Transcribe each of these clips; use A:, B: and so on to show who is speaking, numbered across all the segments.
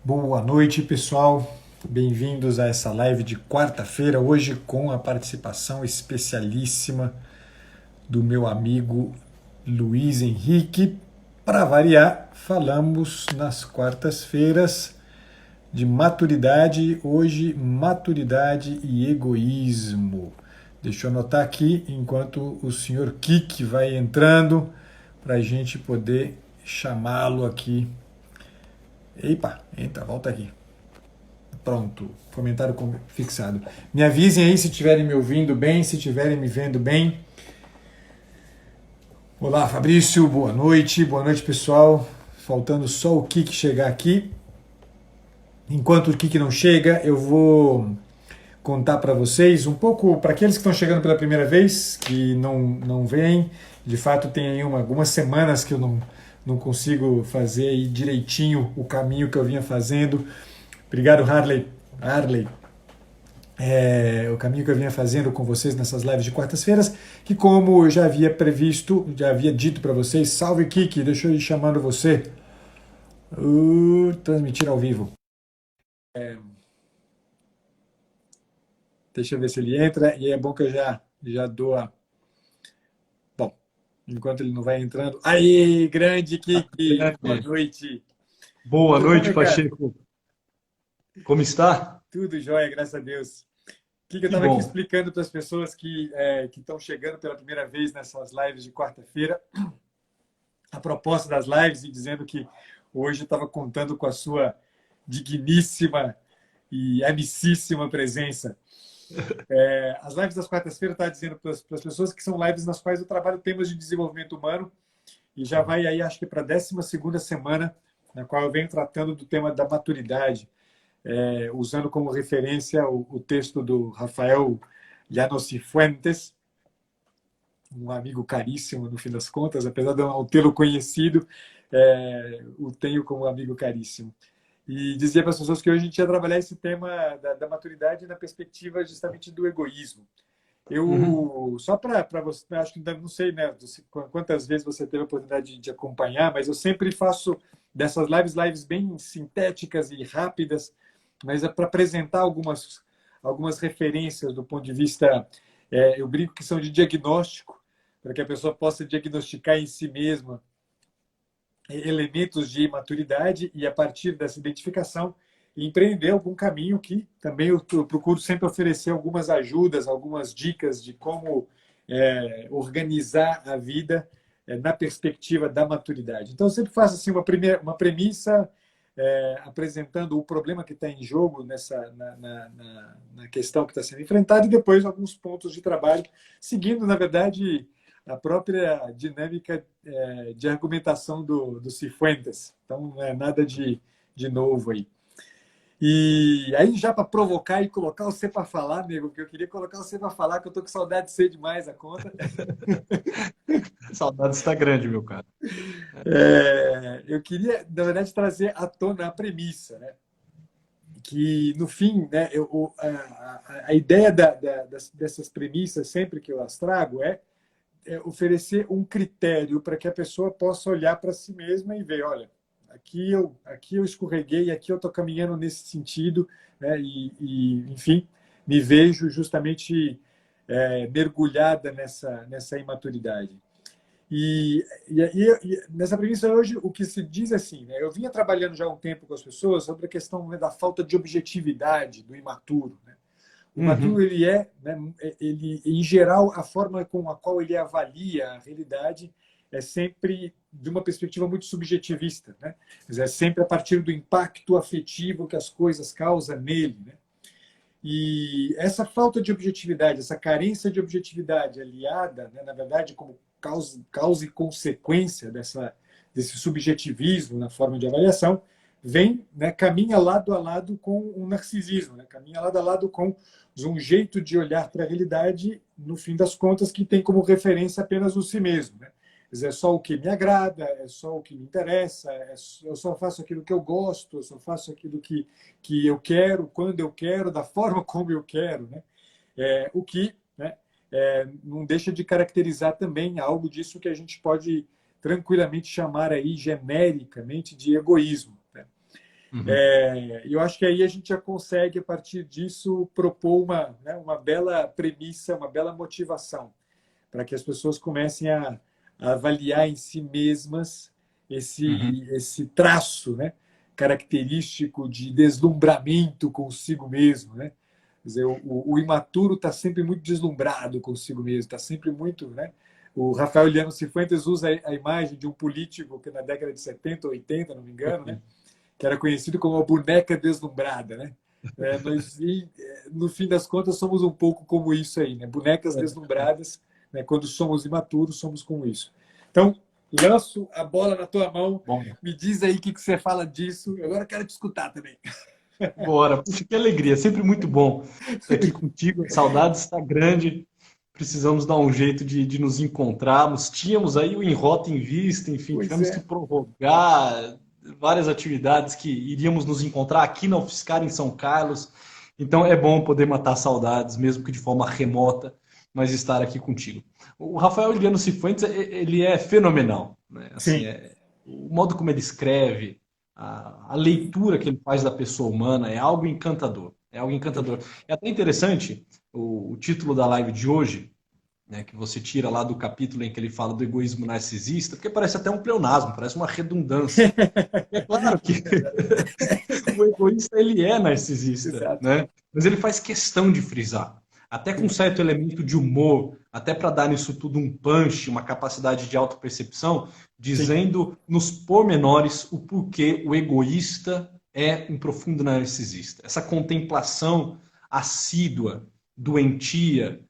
A: Boa noite, pessoal. Bem-vindos a essa live de quarta-feira, hoje com a participação especialíssima do meu amigo Luiz Henrique. Para variar, falamos nas quartas-feiras de maturidade, hoje maturidade e egoísmo. Deixa eu anotar aqui enquanto o senhor Kik vai entrando para a gente poder chamá-lo aqui. Epa, entra, volta aqui. Pronto, comentário fixado. Me avisem aí se estiverem me ouvindo bem, se estiverem me vendo bem. Olá, Fabrício, boa noite pessoal. Faltando só o Kik chegar aqui. Enquanto o Kik não chega, eu vou contar para vocês um pouco, para aqueles que estão chegando pela primeira vez, que não vêm, de fato tem aí algumas semanas que eu não consigo fazer aí direitinho o caminho que eu vinha fazendo. Obrigado, Harley. O caminho que eu vinha fazendo com vocês nessas lives de quartas-feiras, que como eu já havia previsto, já havia dito para vocês, salve Kiki, deixa eu ir chamando você. Transmitir ao vivo. Deixa eu ver se ele entra, e é bom que eu já dou a... Bom, enquanto ele não vai entrando... Aí, grande Kiki, boa noite.
B: Boa
A: Tudo bom,
B: noite,
A: meu cara?
B: Pacheco. Como está?
A: Tudo jóia, graças a Deus. Que eu
B: Que
A: estava aqui
B: bom.
A: explicando para as pessoas que estão chegando pela primeira vez nessas lives de quarta-feira, a proposta das lives, e dizendo que hoje eu estava contando com a sua digníssima e amicíssima presença. As lives das quartas-feiras, eu estava dizendo para as pessoas que são lives nas quais eu trabalho temas de desenvolvimento humano, e já vai aí, acho que para a 12ª semana, na qual eu venho tratando do tema da maturidade, usando como referência o texto do Rafael Llanos y Fuentes, um amigo caríssimo, no fim das contas, apesar de eu não tê-lo conhecido, o tenho como amigo caríssimo. E dizia para as pessoas que hoje a gente ia trabalhar esse tema da maturidade na perspectiva justamente do egoísmo. Só para você, acho que não sei, né, quantas vezes você teve a oportunidade de acompanhar, mas eu sempre faço dessas lives bem sintéticas e rápidas, mas é para apresentar algumas referências do ponto de vista, eu brinco que são de diagnóstico, para que a pessoa possa diagnosticar em si mesma elementos de imaturidade e, a partir dessa identificação, empreender algum caminho que também eu procuro sempre oferecer algumas ajudas, algumas dicas de como organizar a vida na perspectiva da maturidade. Então, eu sempre faço assim, uma premissa apresentando o problema que está em jogo na questão que está sendo enfrentada e depois alguns pontos de trabalho, seguindo, na verdade, a própria dinâmica de argumentação do Cifuentes. Então, não é nada de novo aí. E aí, já para provocar e colocar você para falar, amigo, porque eu queria colocar você para falar, que eu estou com saudade de ser demais a conta.
B: Saudade está grande, meu cara.
A: Eu queria, na verdade, trazer à tona a premissa, né? Que, no fim, né, a ideia dessas premissas, sempre que eu as trago, é oferecer um critério para que a pessoa possa olhar para si mesma e ver, olha, aqui eu escorreguei, aqui eu estou caminhando nesse sentido, né, enfim, me vejo justamente mergulhada nessa imaturidade. E nessa premissa hoje, o que se diz assim, né, eu vinha trabalhando já há um tempo com as pessoas sobre a questão, né, da falta de objetividade do imaturo, né? O imaturo, ele, em geral, a forma com a qual ele avalia a realidade é sempre de uma perspectiva muito subjetivista, né? É sempre a partir do impacto afetivo que as coisas causam nele, né? E essa falta de objetividade, essa carência de objetividade aliada, né, na verdade, como causa e consequência desse subjetivismo na forma de avaliação, né, caminha lado a lado com o narcisismo, né, caminha lado a lado com um jeito de olhar para a realidade, no fim das contas, que tem como referência apenas o si mesmo. Né? Quer dizer, é só o que me agrada, é só o que me interessa, eu só faço aquilo que eu gosto, eu só faço aquilo que eu quero, quando eu quero, da forma como eu quero. Né? O que, né, não deixa de caracterizar também algo disso que a gente pode tranquilamente chamar aí genericamente de egoísmo. Né?
B: Uhum.
A: E eu acho que aí a gente já consegue, a partir disso, propor uma bela premissa, uma bela motivação, para que as pessoas comecem a avaliar em si mesmas
B: Uhum.
A: esse traço, né, característico de deslumbramento consigo mesmo, né? Quer dizer, o imaturo está sempre muito deslumbrado consigo mesmo, está sempre muito, né? O Rafael Liano Cifuentes usa a imagem de um político que na década de 70 ou 80, não me engano, né, que era conhecido como a boneca deslumbrada, né? Nós, no fim das contas, somos um pouco como isso aí, né? Bonecas deslumbradas, né? Quando somos imaturos, somos como isso. Então, lanço a bola na tua mão,
B: Bom,
A: me diz aí o que você fala disso. Agora eu quero te escutar também.
B: bora. Puxa, que alegria. Sempre muito bom estar aqui contigo. A saudade está grande. Precisamos dar um jeito de nos encontrarmos. Tínhamos aí o Enrota em vista, enfim,
A: Pois
B: tivemos que
A: é,
B: prorrogar várias atividades que iríamos nos encontrar aqui na UFSCar, em São Carlos. Então é bom poder matar saudades, mesmo que de forma remota, mas estar aqui contigo. O Rafael Eliano Cifuentes, ele é fenomenal, né? Assim,
A: sim.
B: o modo como ele escreve, a leitura que ele faz da pessoa humana é algo encantador. É algo encantador. É até interessante o título da live de hoje, né, que você tira lá do capítulo em que ele fala do egoísmo narcisista, porque parece até um pleonasmo, parece uma redundância. É claro que o egoísta ele é narcisista,
A: Exato.
B: né? Mas ele faz questão de frisar, até com um
A: Sim,
B: certo elemento de humor, até para dar nisso tudo um punch, uma capacidade de autopercepção,
A: sim,
B: dizendo nos pormenores o porquê o egoísta é um profundo narcisista. Essa contemplação assídua, doentia,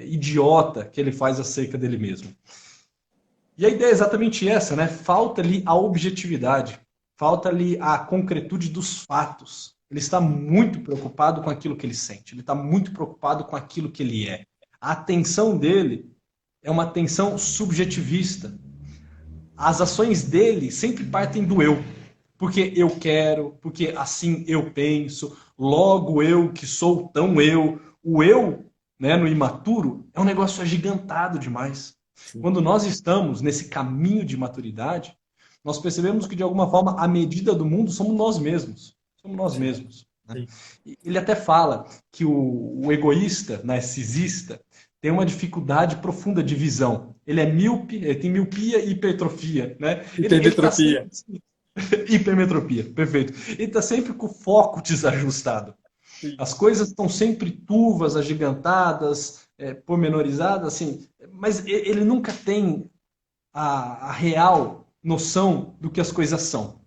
B: idiota que ele faz acerca dele mesmo. E a ideia é exatamente essa, né? Falta ali a objetividade, falta ali a concretude dos fatos. Ele está muito preocupado com aquilo que ele sente, ele está muito preocupado com aquilo que ele é. A atenção dele é uma atenção subjetivista. As ações dele sempre partem do eu. Porque eu quero, porque assim eu penso, logo eu que sou tão eu. O eu, né, no imaturo, é um negócio agigantado demais.
A: sim,
B: Quando nós estamos nesse caminho de maturidade, nós percebemos que, de alguma forma, a medida do mundo somos nós mesmos. Somos nós
A: sim,
B: mesmos. Né?
A: sim.
B: Ele até fala que o egoísta, narcisista, tem uma dificuldade profunda de visão. Ele é míope, ele tem miopia e hipertrofia. Né? Ele está
A: Hipermetropia.
B: sempre. Hipermetropia, perfeito. Ele está sempre com o foco desajustado.
A: Sim,
B: As coisas estão sempre turvas, agigantadas, pormenorizadas, assim, mas ele nunca tem a real noção do que as coisas são.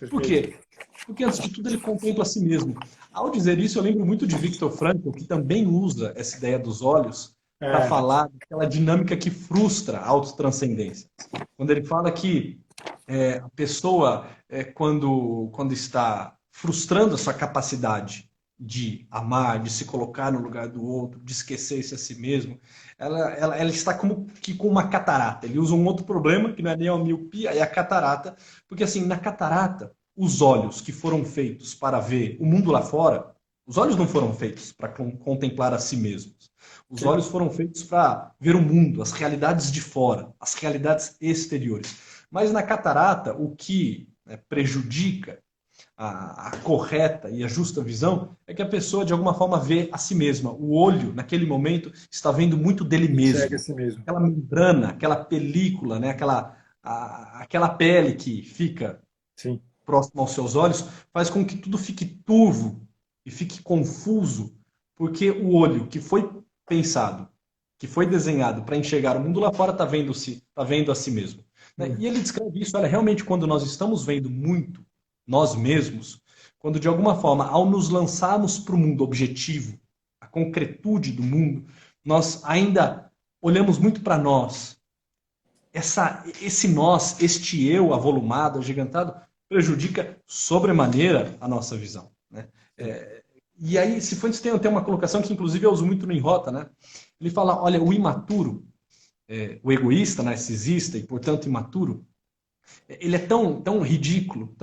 B: Por
A: perfeito.
B: quê? Porque, antes de tudo, ele contempla a si mesmo. Ao dizer isso, eu lembro muito de Viktor Frankl, que também usa essa ideia dos olhos para
A: É,
B: falar daquela dinâmica que frustra a autotranscendência. Quando ele fala que a pessoa, quando está frustrando a sua capacidade de amar, de se colocar no lugar do outro, de esquecer-se a si mesmo, ela está como que com uma catarata. Ele usa um outro problema, que não é nem a miopia, é a catarata, porque assim, na catarata, os olhos que foram feitos para ver o mundo lá fora, os olhos não foram feitos para contemplar a si mesmos. Os
A: sim,
B: olhos foram feitos para ver o mundo, as realidades de fora, as realidades exteriores. Mas na catarata, o que prejudica a correta e a justa visão é que a pessoa, de alguma forma, vê a si mesma. O olho, naquele momento, está vendo muito dele
A: enxerga a
B: mesmo.
A: si mesmo.
B: Aquela membrana, aquela película, né? Aquela pele que fica
A: Sim,
B: próximo aos seus olhos, faz com que tudo fique turvo e fique confuso, porque o olho que foi pensado, que foi desenhado para enxergar o mundo lá fora, tá vendo a si mesmo. Né? E ele descreve isso, olha, realmente quando nós estamos vendo muito nós mesmos, quando de alguma forma, ao nos lançarmos para o mundo objetivo, a concretude do mundo, nós ainda olhamos muito para nós, esse nós, este eu avolumado, agigantado, prejudica sobremaneira a nossa visão. Né?
A: sim,
B: E aí, Cifuentes tem uma colocação que, inclusive, eu uso muito no Enrota. Né? Ele fala, olha, o imaturo, o egoísta, narcisista e, portanto, imaturo, ele é tão ridículo,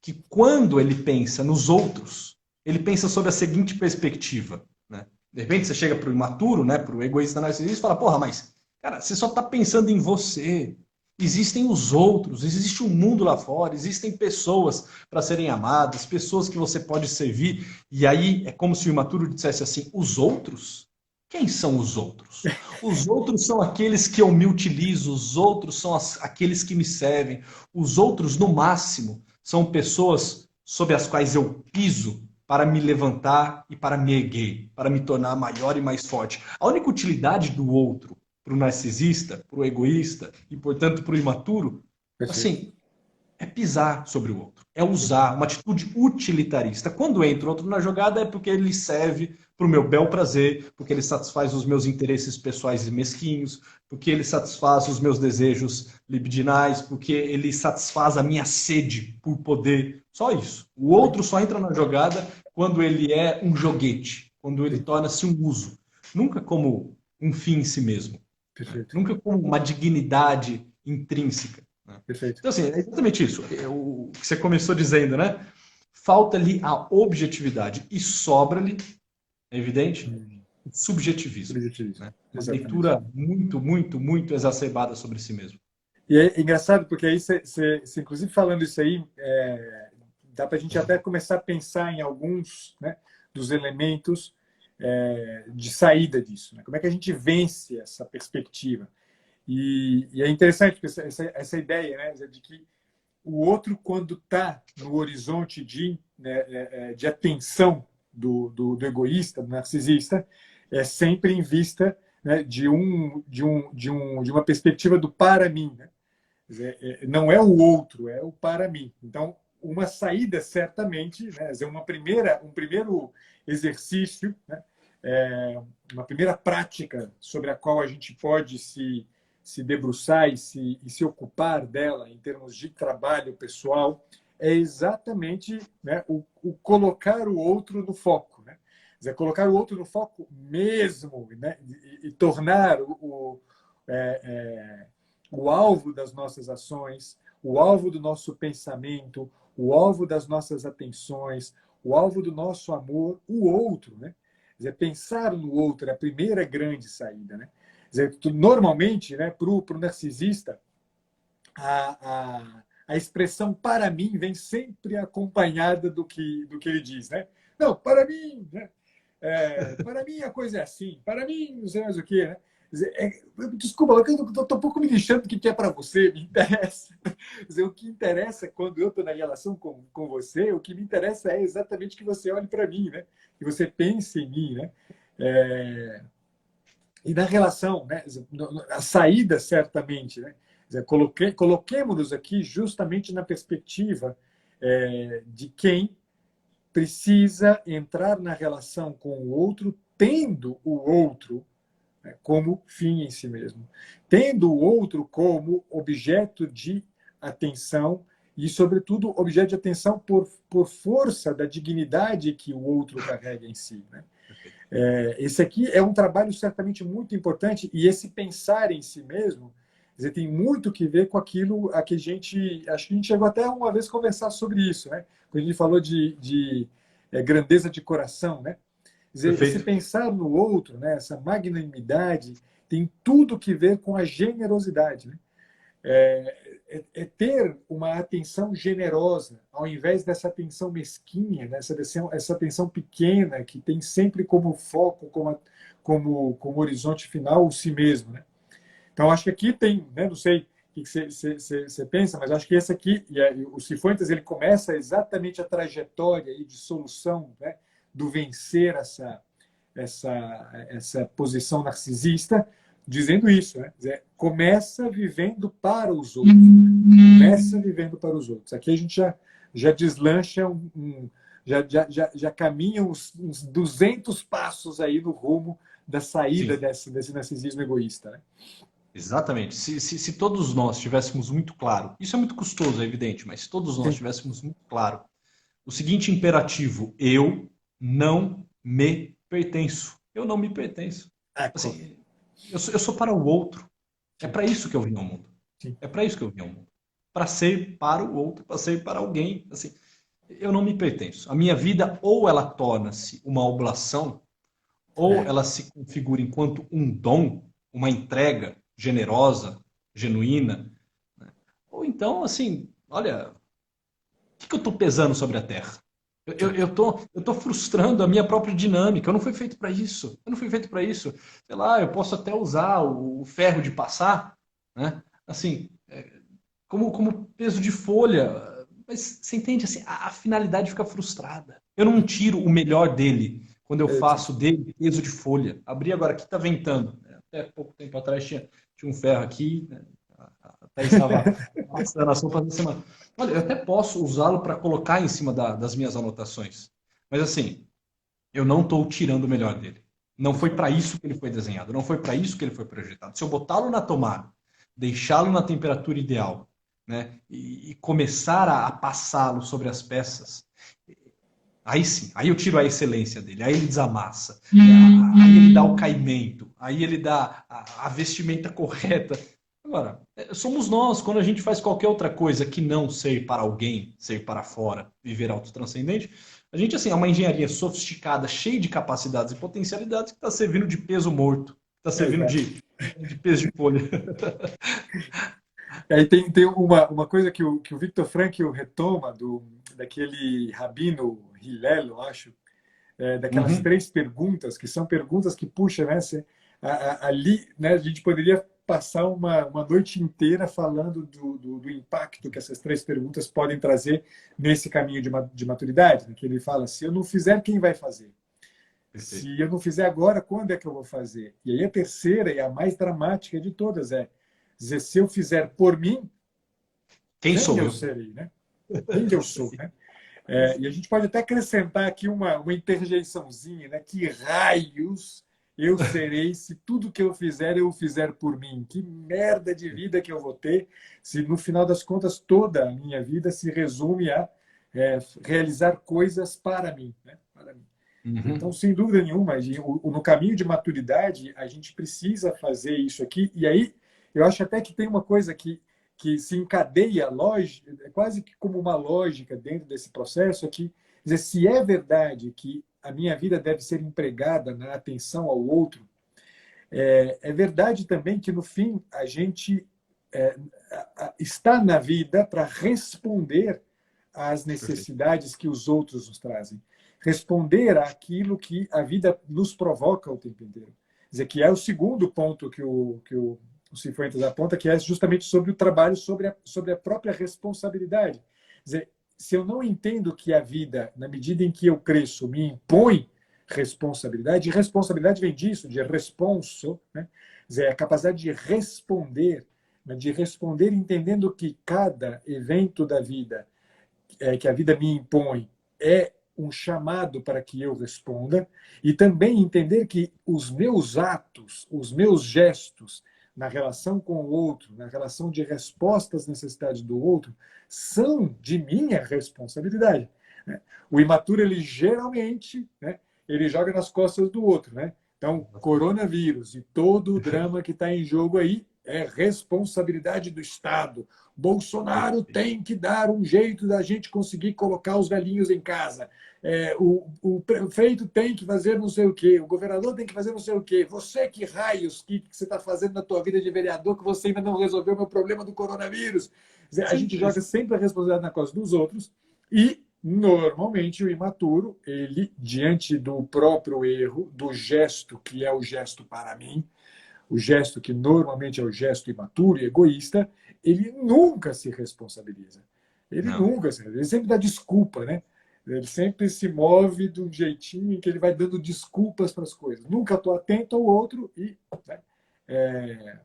B: que quando ele pensa nos outros, ele pensa sob a seguinte perspectiva. Né? De repente, você chega para o imaturo, né, para o egoísta narcisista, e fala, porra, mas, cara, você só está pensando em você. Existem os outros, existe um mundo lá fora, existem pessoas para serem amadas, pessoas que você pode servir. E aí é como se o imaturo dissesse assim: os outros? Quem são os outros? Os outros são aqueles que eu me utilizo, os outros são aqueles que me servem, os outros, no máximo, são pessoas sobre as quais eu piso para me levantar e para me erguer, para me tornar maior e mais forte. A única utilidade do outro para o narcisista, para o egoísta e, portanto, para o imaturo,
A: Perfeito.
B: assim, é pisar sobre o outro, é usar uma atitude utilitarista. Quando entra outro na jogada é porque ele serve para o meu bel prazer, porque ele satisfaz os meus interesses pessoais e mesquinhos, porque ele satisfaz os meus desejos libidinais, porque ele satisfaz a minha sede por poder. Só isso. O outro só entra na jogada quando ele é um joguete, quando ele
A: Sim,
B: torna-se um uso. Nunca como um fim em si mesmo, né?
A: perfeito.
B: Nunca como uma dignidade intrínseca, né?
A: Perfeito.
B: Então, assim, é exatamente isso. O que você começou dizendo, né? Falta-lhe a objetividade e sobra-lhe, é evidente, o subjetivismo,
A: Subjetivismo.
B: né? Uma
A: Exatamente.
B: leitura muito, muito, muito exacerbada sobre si mesmo.
A: E é engraçado porque aí inclusive falando isso aí, dá para a gente até começar a pensar em alguns, né, dos elementos de saída disso. Né? Como é que a gente vence essa perspectiva? E é interessante porque essa ideia, né, de que o outro, quando está no horizonte de atenção do egoísta, do narcisista, é sempre em vista, né, de uma perspectiva do para mim. Né? Não é o outro, é o para mim. Então, uma saída, certamente, né, um primeiro exercício, né, uma primeira prática sobre a qual a gente pode se debruçar e se ocupar dela em termos de trabalho pessoal é exatamente, né, o colocar o outro no foco. Né? Quer dizer, colocar o outro no foco mesmo, né, e tornar o alvo das nossas ações, o alvo do nosso pensamento, o alvo das nossas atenções, o alvo do nosso amor, o outro. Né? Quer dizer, pensar no outro é a primeira grande saída. Né? Quer dizer, normalmente, né, para o narcisista, a expressão para mim vem sempre acompanhada do que ele diz. Né? Não, para mim, né? Para mim a coisa é assim, para mim não sei mais o que. Né? Desculpa, eu estou um pouco me lixando do que é para você, me interessa. Dizer, o que interessa quando eu estou na relação com você, o que me interessa é exatamente que você olhe para mim, né? Que você pense em mim. Né? E na relação, né? A saída, certamente. Né? Coloquemos-nos aqui justamente na perspectiva de quem precisa entrar na relação com o outro, tendo o outro, né, como fim em si mesmo, tendo o outro como objeto de atenção e, sobretudo, objeto de atenção por força da dignidade que o outro carrega em si. Né? Esse aqui é um trabalho certamente muito importante e esse pensar em si mesmo, quer dizer, tem muito que ver com aquilo a que acho que a gente chegou até uma vez a conversar sobre isso, né? Quando a gente falou de grandeza de coração, né? Quer dizer, esse
B: Perfeito?
A: pensar no outro, né? Essa magnanimidade tem tudo que ver com a generosidade, né? É ter uma atenção generosa, ao invés dessa atenção mesquinha, né? Essa atenção pequena, que tem sempre como foco, como horizonte final, o si mesmo. Né? Então, acho que aqui tem, né? Não sei o que você pensa, mas acho que esse aqui, o Cifuentes, ele começa exatamente a trajetória aí de solução, né? Do vencer essa posição narcisista, dizendo isso, né? Começa vivendo para os outros. Começa vivendo para os outros. Aqui a gente já deslancha, já caminha uns 200 passos aí no rumo da saída
B: Sim,
A: desse narcisismo egoísta. Né?
B: exatamente. Se todos nós tivéssemos muito claro, isso é muito custoso, é evidente, mas se todos nós
A: Sim.
B: tivéssemos muito claro o seguinte imperativo: eu não me pertenço. Eu não me pertenço.
A: Ecco.
B: Assim, eu sou para o outro. É
A: Sim.
B: para isso que eu vim ao mundo.
A: Sim.
B: É para isso que eu vim ao mundo. Para ser para o outro, para ser para alguém. Assim, eu não me pertenço. A minha vida ou ela torna-se uma oblação, ou
A: É.
B: ela se configura enquanto um dom, uma entrega generosa, genuína, então, assim, olha, o que eu estou pesando sobre a Terra? Eu tô frustrando a minha própria dinâmica. Eu não fui feito para isso. Eu não fui feito para isso. Sei lá, eu posso até usar o ferro de passar, né? Assim, como peso de folha. Mas você entende, assim, a finalidade fica frustrada. Eu não tiro o melhor dele quando eu faço dele peso de folha. Abri agora aqui, tá ventando. Até pouco tempo atrás tinha um ferro aqui, né? A Thaís estava passando a sopa da semana. Olha, eu até posso usá-lo para colocar em cima das minhas anotações. Mas assim, eu não estou tirando o melhor dele. Não foi para isso que ele foi desenhado, não foi para isso que ele foi projetado. Se eu botá-lo na tomada, deixá-lo na temperatura ideal, né, e começar a passá-lo sobre as peças, aí sim, aí eu tiro a excelência dele, aí ele desamassa, aí ele dá o caimento, aí ele dá a vestimenta correta. Agora, somos nós, quando a gente faz qualquer outra coisa que não ser para alguém, ser para fora, viver autotranscendente, a gente, assim, é uma engenharia sofisticada, cheia de capacidades e potencialidades que está servindo de peso morto, está servindo
A: Exato.
B: de peso de folha.
A: Aí tem uma coisa que o Viktor Frankl retoma daquele Rabino Hillel, eu acho, daquelas
B: Uhum.
A: 3 perguntas, que são perguntas que, puxa, né, ali, né, a gente poderia passar uma noite inteira falando do impacto que essas 3 perguntas podem trazer nesse caminho de maturidade, né, que ele fala, se eu não fizer, quem vai fazer?
B: Perfeito.
A: Se eu não fizer agora, quando é que eu vou fazer? E aí a terceira e a mais dramática de todas é dizer, se eu fizer por mim,
B: Quem
A: quem
B: sou
A: eu
B: eu?
A: serei, né? Quem eu sou, né? E a gente pode até acrescentar aqui uma interjeiçãozinha, né? Que raios eu serei se tudo que eu fizer por mim? Que merda de vida que eu vou ter se, no final das contas, toda a minha vida se resume a realizar coisas para mim, né? Para mim. Então,
B: Uhum.
A: sem dúvida nenhuma, no caminho de maturidade, a gente precisa fazer isso aqui. E aí, eu acho até que tem uma coisa que se encadeia, quase que como uma lógica dentro desse processo, aqui, dizer, se é verdade que a minha vida deve ser empregada na atenção ao outro, é verdade também que, no fim, a gente é, está na vida para responder às
B: Perfeito.
A: necessidades que os outros nos trazem. Responder àquilo que a vida nos provoca o tempo inteiro. Quer dizer, que é o segundo ponto que o Cifuentes aponta, que é justamente sobre o trabalho, sobre a própria responsabilidade. Quer dizer, se eu não entendo que a vida, na medida em que eu cresço, me impõe responsabilidade, e responsabilidade vem disso, de responso, né? Quer dizer, a capacidade de responder entendendo que cada evento da vida que a vida me impõe é um chamado para que eu responda, e também entender que os meus atos, os meus gestos na relação com o outro, na relação de resposta às necessidades do outro, são de minha responsabilidade. Né? O imaturo, ele geralmente, né, ele joga nas costas do outro. Né? Então, coronavírus e todo o drama que está em jogo aí é responsabilidade do Estado. Bolsonaro tem que dar um jeito da gente conseguir colocar os velhinhos em casa. O prefeito tem que fazer não sei o quê, o governador tem que fazer não sei o quê. Você, que raios que você está fazendo na tua vida de vereador que você ainda não resolveu o meu problema do coronavírus? A gente
B: Sim.
A: joga sempre a responsabilidade na costa dos outros e, normalmente, o imaturo, ele, diante do próprio erro, do gesto que é o gesto para mim, o gesto que normalmente é o gesto imaturo e egoísta, ele nunca se responsabiliza. Ele
B: Não.
A: nunca se Ele sempre dá desculpa, né? Ele sempre se move de um jeitinho em que ele vai dando desculpas para as coisas. Nunca estou atento ao outro e, né,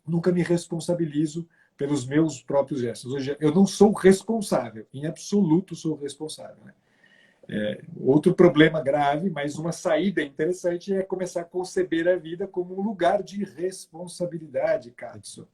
A: nunca me responsabilizo pelos meus próprios gestos. Hoje, eu não sou responsável, em absoluto sou responsável. Né? Outro problema grave, mas uma saída interessante é começar a conceber a vida como um lugar de responsabilidade, Katsu.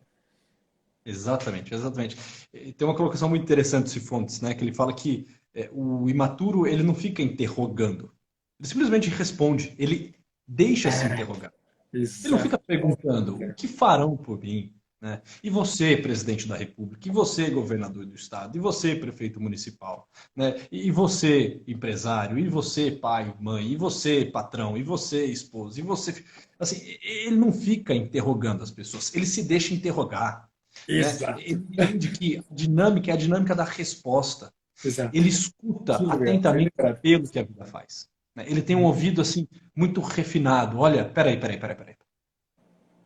B: Exatamente, exatamente. E tem uma colocação muito interessante de Cifuentes, né? Que ele fala que o imaturo ele não fica interrogando, ele simplesmente responde, ele deixa-se interrogar. Ele não fica
A: Exato.
B: perguntando o que farão por mim, né? E você, presidente da República, e você, governador do estado, e você, prefeito municipal, né? E você, empresário, e você, pai, mãe, e você, patrão, e você, esposa, e você, assim, ele não fica interrogando as pessoas, ele se deixa interrogar. né?
A: Exato.
B: Ele entende que a dinâmica é a dinâmica da resposta.
A: Exato.
B: Ele
A: Que
B: escuta
A: legal. Bem
B: atentamente o
A: lembrado.
B: apelo que a vida faz, né? Ele tem um ouvido assim muito refinado. Olha, peraí.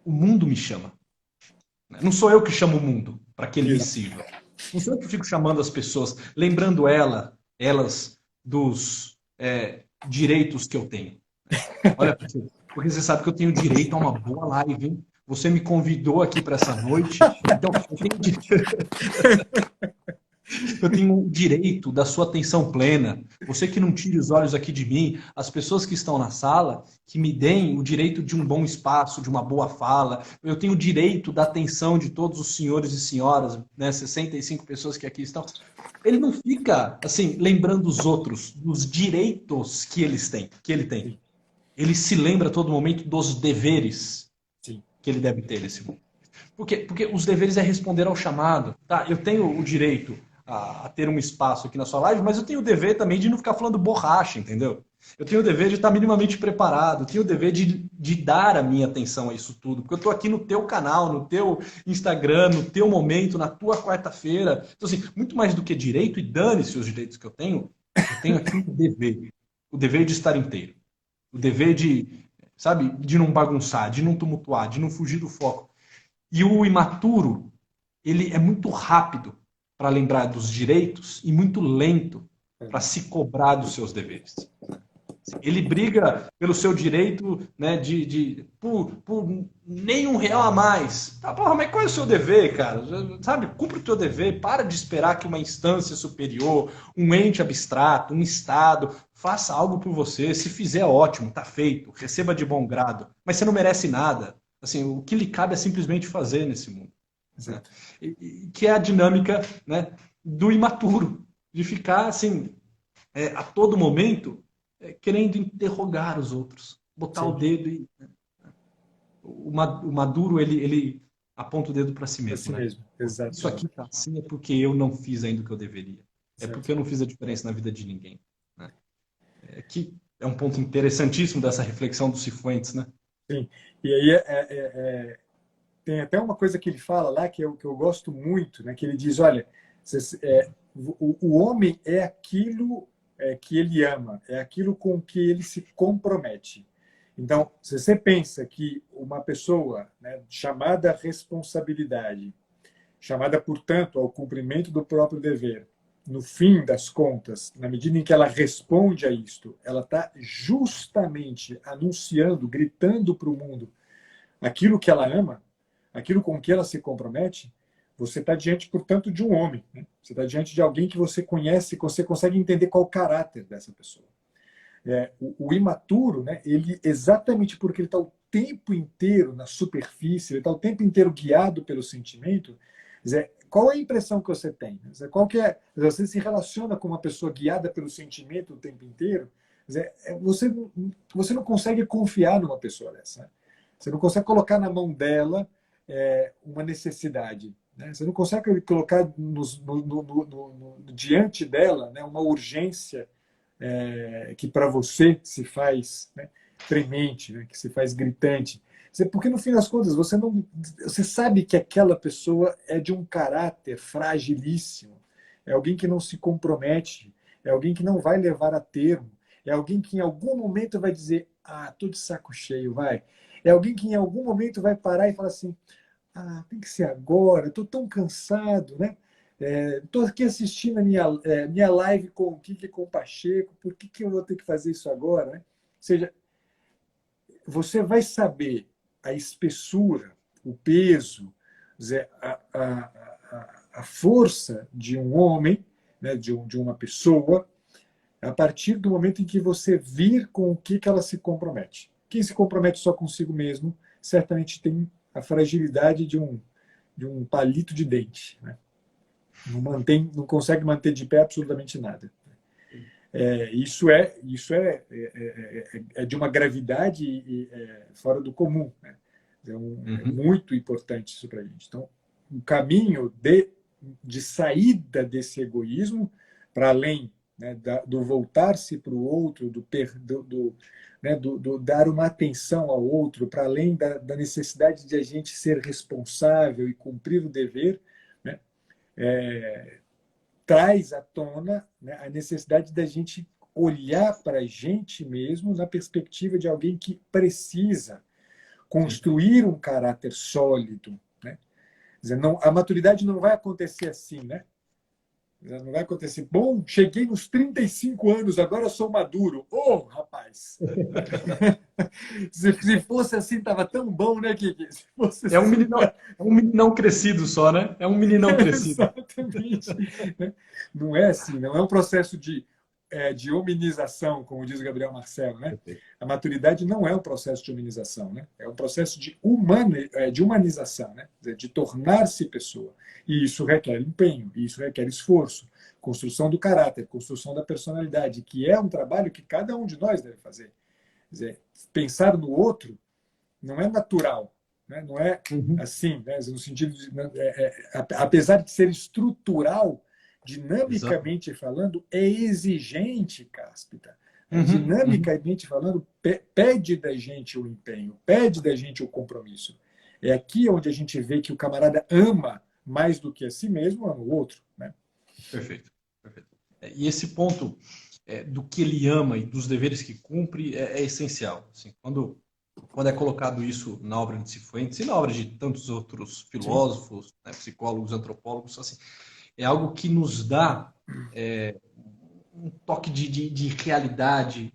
B: O mundo me chama. Não sou eu que chamo o mundo para que ele me
A: Exato.
B: sirva. Não sou eu que fico chamando as pessoas, lembrando elas dos direitos que eu tenho. Olha, porque você sabe que eu tenho direito a uma boa live, hein? Você me convidou aqui para essa noite, então eu tenho o direito da sua atenção plena. Você que não tire os olhos aqui de mim, as pessoas que estão na sala, que me deem o direito de um bom espaço, de uma boa fala. Eu tenho o direito da atenção de todos os senhores e senhoras, né, 65 pessoas que aqui estão. Ele não fica assim lembrando os outros dos direitos que eles têm, que ele tem.
A: Sim,
B: Ele se lembra a todo momento dos deveres
A: sim.
B: que ele deve ter nesse mundo. Porque os deveres é responder ao chamado. Tá, eu tenho o direito a ter um espaço aqui na sua live, mas eu tenho o dever também de não ficar falando borracha, entendeu? Eu tenho o dever de estar minimamente preparado, eu tenho o dever de dar a minha atenção a isso tudo, porque eu estou aqui no teu canal, no teu Instagram, no teu momento, na tua quarta-feira. Então, assim, muito mais do que direito, e dane-se os direitos que eu tenho aqui um dever. O dever de estar inteiro. O dever de, sabe, de não bagunçar, de não tumultuar, de não fugir do foco. E o imaturo, ele é muito rápido para lembrar dos direitos e muito lento para se cobrar dos seus deveres. Ele briga pelo seu direito, né, por nem R$ 1 a mais. Tá, porra, mas qual é o seu dever, cara? Sabe, cumpre o teu dever, para de esperar que uma instância superior, um ente abstrato, um Estado, faça algo por você. Se fizer, ótimo, tá feito, receba de bom grado. Mas você não merece nada. Assim, o que lhe cabe é simplesmente fazer nesse mundo, né?
A: Exato.
B: Que é a dinâmica, né, do imaturo, de ficar assim, a todo momento querendo interrogar os outros, botar o
A: Sim.
B: dedo e o maduro ele aponta o dedo para si
A: Para
B: mesmo,
A: si
B: né?
A: mesmo.
B: Isso aqui
A: Exatamente.
B: tá assim é porque eu não fiz ainda o que eu deveria. É
A: Exato.
B: porque eu não fiz a diferença na vida de ninguém, né? Que é um ponto interessantíssimo dessa reflexão do Cifuentes, né?
A: Sim. E aí tem até uma coisa que ele fala lá que eu gosto muito, né? Que ele diz, olha, o homem é aquilo que ele ama, é aquilo com que ele se compromete. Então, se você pensa que uma pessoa, né, chamada à responsabilidade, chamada, portanto, ao cumprimento do próprio dever, no fim das contas, na medida em que ela responde a isto, ela está justamente anunciando, gritando para o mundo aquilo que ela ama, aquilo com que ela se compromete. Você está diante, portanto, de um homem. Né? Você está diante de alguém que você conhece, que você consegue entender qual o caráter dessa pessoa. O imaturo, né, ele exatamente porque ele está o tempo inteiro na superfície, ele está o tempo inteiro guiado pelo sentimento. Dizer, qual é a impressão que você tem? Dizer, qual que é? Você se relaciona com uma pessoa guiada pelo sentimento o tempo inteiro? Dizer, você não consegue confiar numa pessoa dessa. Né? Você não consegue colocar na mão dela uma necessidade. Né? Você não consegue colocar diante dela, né, uma urgência que para você se faz, né, premente, né, que se faz gritante. Porque no fim das contas você sabe que aquela pessoa é de um caráter fragilíssimo, é alguém que não se compromete, é alguém que não vai levar a termo, é alguém que em algum momento vai dizer, tô de saco cheio, vai. É alguém que em algum momento vai parar e falar assim, tem que ser agora, estou tão cansado, né? Estou aqui assistindo a minha live com o Kiki e com o Pacheco, por que eu vou ter que fazer isso agora? Né? Ou seja, você vai saber a espessura, o peso, dizer, a força de um homem, né, de uma pessoa, a partir do momento em que você vir com o que ela se compromete. Quem se compromete só consigo mesmo, certamente tem a fragilidade de um palito de dente. Né? Não consegue manter de pé absolutamente nada. Isso é de uma gravidade fora do comum. Né? É
B: Uhum.
A: muito importante isso para a gente. Então, o caminho de saída desse egoísmo, para além né, do voltar-se para o outro, né, dar uma atenção ao outro, para além da necessidade de a gente ser responsável e cumprir o dever, né, traz à tona, né, a necessidade da gente olhar para a gente mesmo na perspectiva de alguém que precisa construir um caráter sólido. Né? Quer dizer, não, a maturidade não vai acontecer assim, né? Não vai acontecer. Bom, cheguei nos 35 anos, agora sou maduro. Ô, rapaz! Se fosse assim, estava tão bom, né, Kiki? Se fosse
B: É
A: assim...
B: um meninão crescido só, né? É um meninão crescido.
A: Exatamente. Não é assim, não é um processo de hominização, como diz o Gabriel Marcelo. Né? A maturidade não é um processo de hominização, né? É um processo de humanização, né? De tornar-se pessoa. E isso requer empenho, e isso requer esforço, construção do caráter, construção da personalidade, que é um trabalho que cada um de nós deve fazer. Quer dizer, pensar no outro não é natural, né? Não é assim, né? No sentido de, apesar de ser estrutural, dinamicamente falando, é exigente, Cáspita. Dinamicamente falando, pede da gente o empenho, pede da gente o compromisso. É aqui onde a gente vê que o camarada ama mais do que a si mesmo, ama o outro. Né?
B: Perfeito, perfeito. E esse ponto do que ele ama e dos deveres que cumpre é essencial. Assim, quando é colocado isso na obra de Cifuentes e na obra de tantos outros filósofos, né, psicólogos, antropólogos, assim, é algo que nos dá um toque de realidade,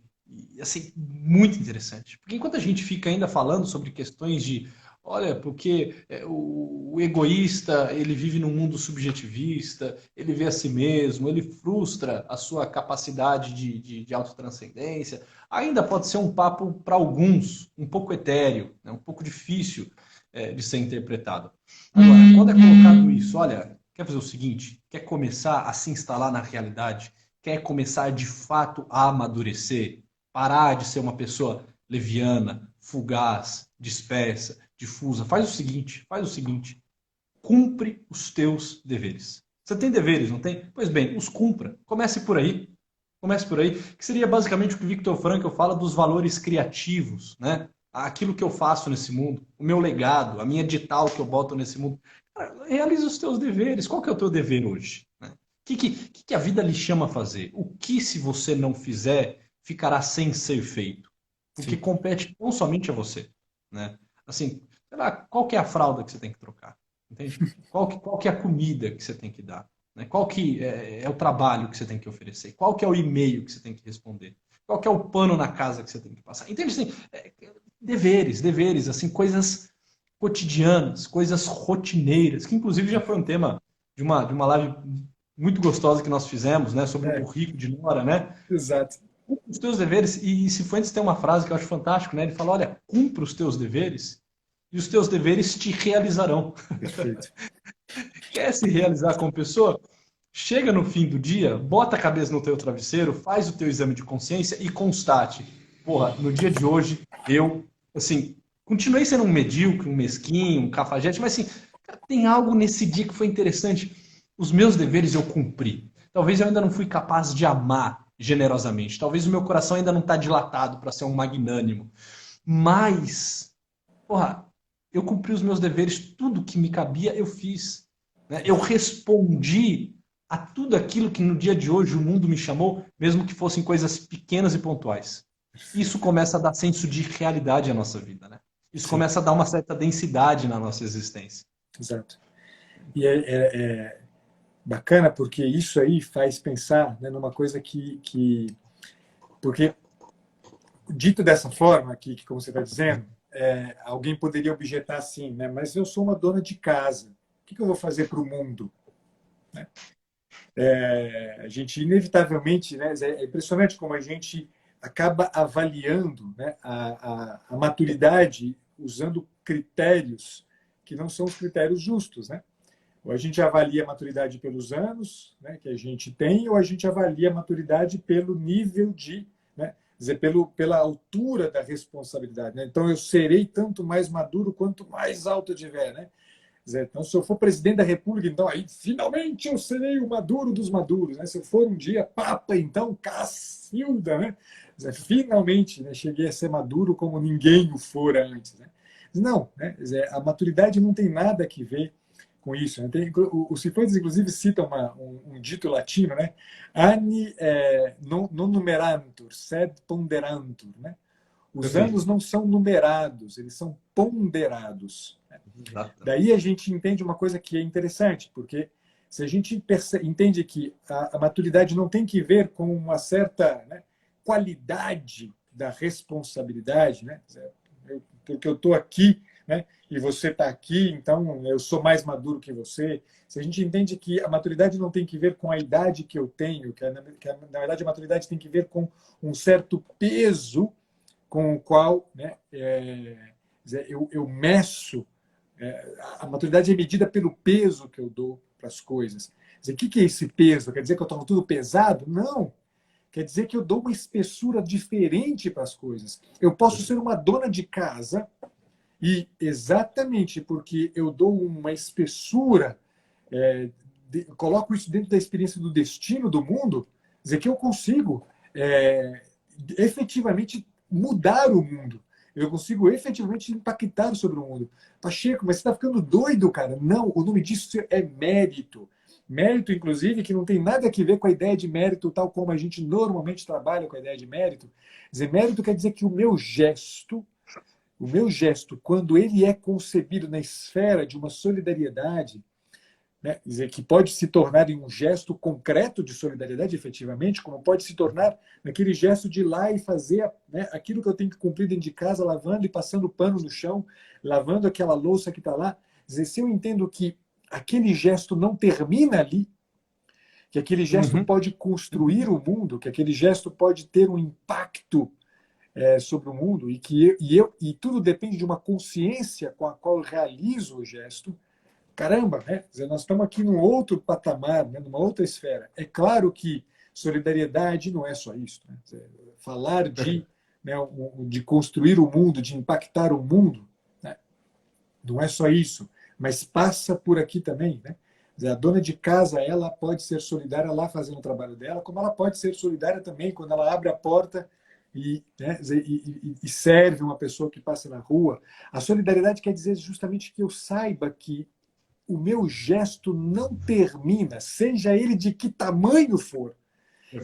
B: assim, muito interessante. Porque enquanto a gente fica ainda falando sobre questões de, olha, porque o egoísta, ele vive num mundo subjetivista, ele vê a si mesmo, ele frustra a sua capacidade de autotranscendência, ainda pode ser um papo para alguns, um pouco etéreo, né, um pouco difícil de ser interpretado. Agora, quando é colocado isso, olha, quer fazer o seguinte, quer começar a se instalar na realidade, quer começar de fato a amadurecer, parar de ser uma pessoa leviana, fugaz, dispersa, difusa, faz o seguinte, cumpre os teus deveres. Você tem deveres, não tem? Pois bem, os cumpra. Comece por aí. Comece por aí, que seria basicamente o que Viktor Frankl fala dos valores criativos, né? Aquilo que eu faço nesse mundo, o meu legado, a minha edital que eu boto nesse mundo. Realize os teus deveres. Qual que é o teu dever hoje? Né? O que a vida lhe chama a fazer? O que, se você não fizer, ficará sem ser feito? Porque compete não somente a você. Né? Assim, sei lá, qual que é a fralda que você tem que trocar? Entende? Qual que é a comida que você tem que dar? Né? Qual que é o trabalho que você tem que oferecer? Qual que é o e-mail que você tem que responder? Qual que é o pano na casa que você tem que passar? Entende? Assim, deveres, assim, coisas cotidianas, coisas rotineiras, que inclusive já foi um tema de uma live muito gostosa que nós fizemos, né, sobre o rico de Nora, né?
A: Exato.
B: Os teus deveres, e Cifuentes tem uma frase que eu acho fantástico, né? Ele fala, olha, cumpra os teus deveres e os teus deveres te realizarão.
A: Perfeito.
B: Quer se realizar como pessoa? Chega no fim do dia, bota a cabeça no teu travesseiro, faz o teu exame de consciência e constate, porra, no dia de hoje eu, assim, continuei sendo um medíocre, um mesquinho, um cafajeste, mas assim, cara, tem algo nesse dia que foi interessante. Os meus deveres eu cumpri. Talvez eu ainda não fui capaz de amar generosamente. Talvez o meu coração ainda não está dilatado para ser um magnânimo. Mas, porra, eu cumpri os meus deveres, tudo que me cabia eu fiz. Né? Eu respondi a tudo aquilo que no dia de hoje o mundo me chamou, mesmo que fossem coisas pequenas e pontuais. Isso começa a dar senso de realidade à nossa vida, né? Isso começa a dar uma certa densidade na nossa existência.
A: Exato. E é bacana porque isso aí faz pensar, né, numa coisa que... Porque, dito dessa forma, que como você está dizendo, alguém poderia objetar assim, né, mas eu sou uma dona de casa, o que eu vou fazer para o mundo? Né? A gente, inevitavelmente, né, é impressionante como a gente acaba avaliando, né, a maturidade usando critérios que não são os critérios justos, né? Ou a gente avalia a maturidade pelos anos, né, que a gente tem, ou a gente avalia a maturidade pelo nível de, né, dizer, pela altura da responsabilidade. Né? Então, eu serei tanto mais maduro quanto mais alto eu tiver. Né? Então, se eu for presidente da República, então aí finalmente eu serei o Maduro dos Maduros. Né? Se eu for um dia Papa, então Cacilda, né? Finalmente, né, cheguei a ser maduro como ninguém o fora antes. Né? Não, né? A maturidade não tem nada a ver com isso. Né? O Cifuentes, inclusive, cita um dito latino, né? Anni non numerantur, sed ponderantur. Né? Os anos não são numerados, eles são ponderados. Né? Daí a gente entende uma coisa que é interessante, porque se a gente entende que a maturidade não tem que ver com uma certa, né, qualidade da responsabilidade, né? Porque eu estou aqui, né, e você está aqui, então eu sou mais maduro que você. Se a gente entende que a maturidade não tem que ver com a idade que eu tenho, que na verdade a maturidade tem que ver com um certo peso com o qual, né, eu meço. A maturidade é medida pelo peso que eu dou para as coisas. O que é esse peso? Quer dizer que eu estou tudo pesado? Não. Quer dizer que eu dou uma espessura diferente para as coisas. Eu posso ser uma dona de casa e, exatamente porque eu dou uma espessura, coloco isso dentro da experiência do destino do mundo, dizer que eu consigo efetivamente mudar o mundo. Eu consigo efetivamente impactar sobre o mundo. Pacheco, mas você está ficando doido, cara. Não, o nome disso é mérito. Mérito, inclusive, que não tem nada a ver com a ideia de mérito, tal como a gente normalmente trabalha com a ideia de mérito. Dizer, mérito quer dizer que o meu gesto, quando ele é concebido na esfera de uma solidariedade, né, dizer, que pode se tornar em um gesto concreto de solidariedade, efetivamente, como pode se tornar naquele gesto de ir lá e fazer, né, aquilo que eu tenho que cumprir dentro de casa, lavando e passando pano no chão, lavando aquela louça que está lá. Dizer, se eu entendo que aquele gesto não termina ali, que aquele gesto pode construir o mundo, que aquele gesto pode ter um impacto sobre o mundo, e tudo depende de uma consciência com a qual eu realizo o gesto. Caramba, né? Nós estamos aqui num outro patamar, né? Numa outra esfera. É claro que solidariedade não é só isso. Né? Falar né, de construir o mundo, de impactar o mundo, né? Não é só isso, mas passa por aqui também. Né? A dona de casa, ela pode ser solidária lá fazendo o trabalho dela, como ela pode ser solidária também quando ela abre a porta né, e serve uma pessoa que passa na rua. A solidariedade quer dizer justamente que eu saiba que o meu gesto não termina, seja ele de que tamanho for.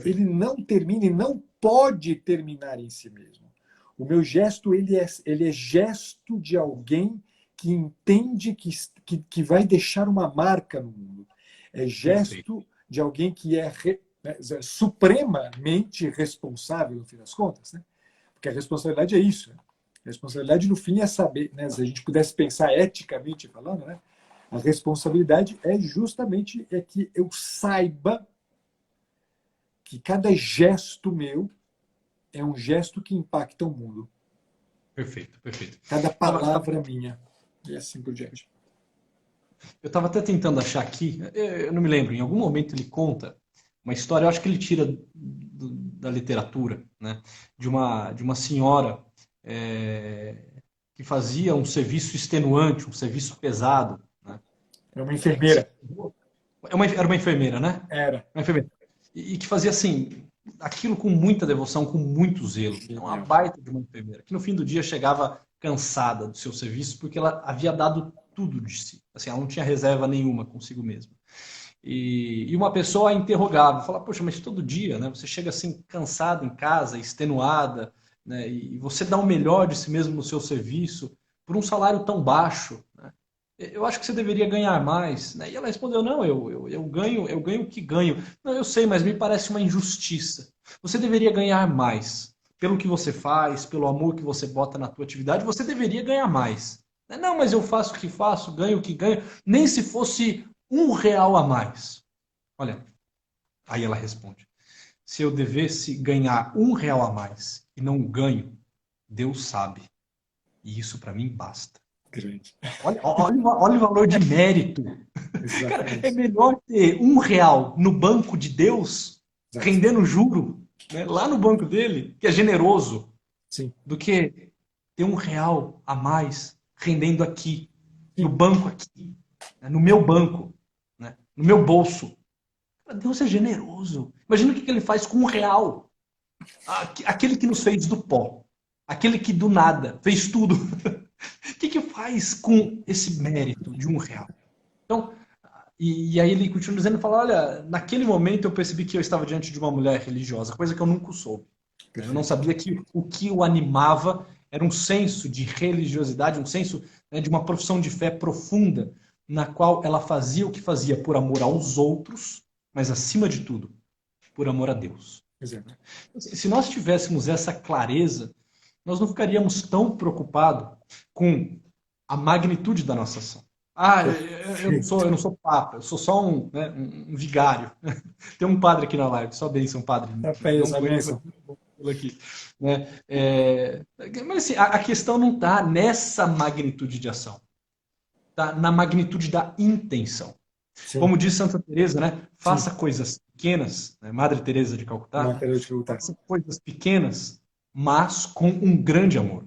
A: Ele não termina e não pode terminar em si mesmo. O meu gesto ele é gesto de alguém que entende que vai deixar uma marca no mundo. É gesto de alguém que é supremamente responsável, no fim das contas. Né? Porque a responsabilidade é isso. Né? A responsabilidade, no fim, é saber, né? Se a gente pudesse pensar eticamente falando, né? A responsabilidade é justamente que eu saiba que cada gesto meu é um gesto que impacta o mundo.
B: Perfeito, perfeito.
A: Cada palavra minha. E assim por diante.
B: Eu estava até tentando achar aqui, eu não me lembro, em algum momento ele conta uma história, eu acho que ele tira da literatura, né? De uma senhora que fazia um serviço extenuante, um serviço pesado.
A: É uma enfermeira.
B: Era uma enfermeira, né?
A: Era.
B: Uma enfermeira. E que fazia assim, aquilo com muita devoção, com muito zelo. É uma baita de uma enfermeira, que no fim do dia chegava cansada do seu serviço, porque ela havia dado tudo de si. Assim, ela não tinha reserva nenhuma consigo mesma. E uma pessoa a interrogava, falava, poxa, mas todo dia, né? Você chega assim cansado em casa, extenuada, né? E você dá o melhor de si mesmo no seu serviço por um salário tão baixo, né? Eu acho que você deveria ganhar mais, né? E ela respondeu, não, eu ganho o que ganho. Não, eu sei, mas me parece uma injustiça. Você deveria ganhar mais. Pelo que você faz, pelo amor que você bota na tua atividade, você deveria ganhar mais. Não, mas eu faço o que faço, ganho o que ganho, nem se fosse R$ 1 a mais. Olha, aí ela responde, se eu devesse ganhar R$ 1 a mais e não ganho, Deus sabe. E isso para mim basta.
A: Grande.
B: Olha o valor de mérito. Cara, é melhor ter R$ 1 no banco de Deus, rendendo juro, né, lá no banco dele, que é generoso,
A: sim,
B: do que ter R$ 1 a mais rendendo aqui, no banco aqui. né, no meu banco, né, no meu bolso. Deus é generoso. Imagina o que ele faz com R$ 1. Aquele que nos fez do pó. Aquele que do nada fez tudo. O que faz com esse mérito de R$ 1? Então, e aí ele continua dizendo, fala, olha, naquele momento eu percebi que eu estava diante de uma mulher religiosa, coisa que eu nunca soube. Eu não sabia que o que o animava era um senso de religiosidade, um senso, né, de uma profissão de fé profunda, na qual ela fazia o que fazia por amor aos outros, mas acima de tudo, por amor a Deus.
A: Exato.
B: Se nós tivéssemos essa clareza, nós não ficaríamos tão preocupados com a magnitude da nossa ação. Eu não sou papa, eu sou só né, um vigário. Tem um padre aqui na live, só bênção, padre.
A: Rapaz, a bênção.
B: Aqui, né? Mas assim, a questão não está nessa magnitude de ação, está na magnitude da intenção. Sim. Como diz Santa Teresa, né? Faça Sim. coisas pequenas, né? Madre Teresa de Calcutá, faça coisas pequenas, mas com um grande amor.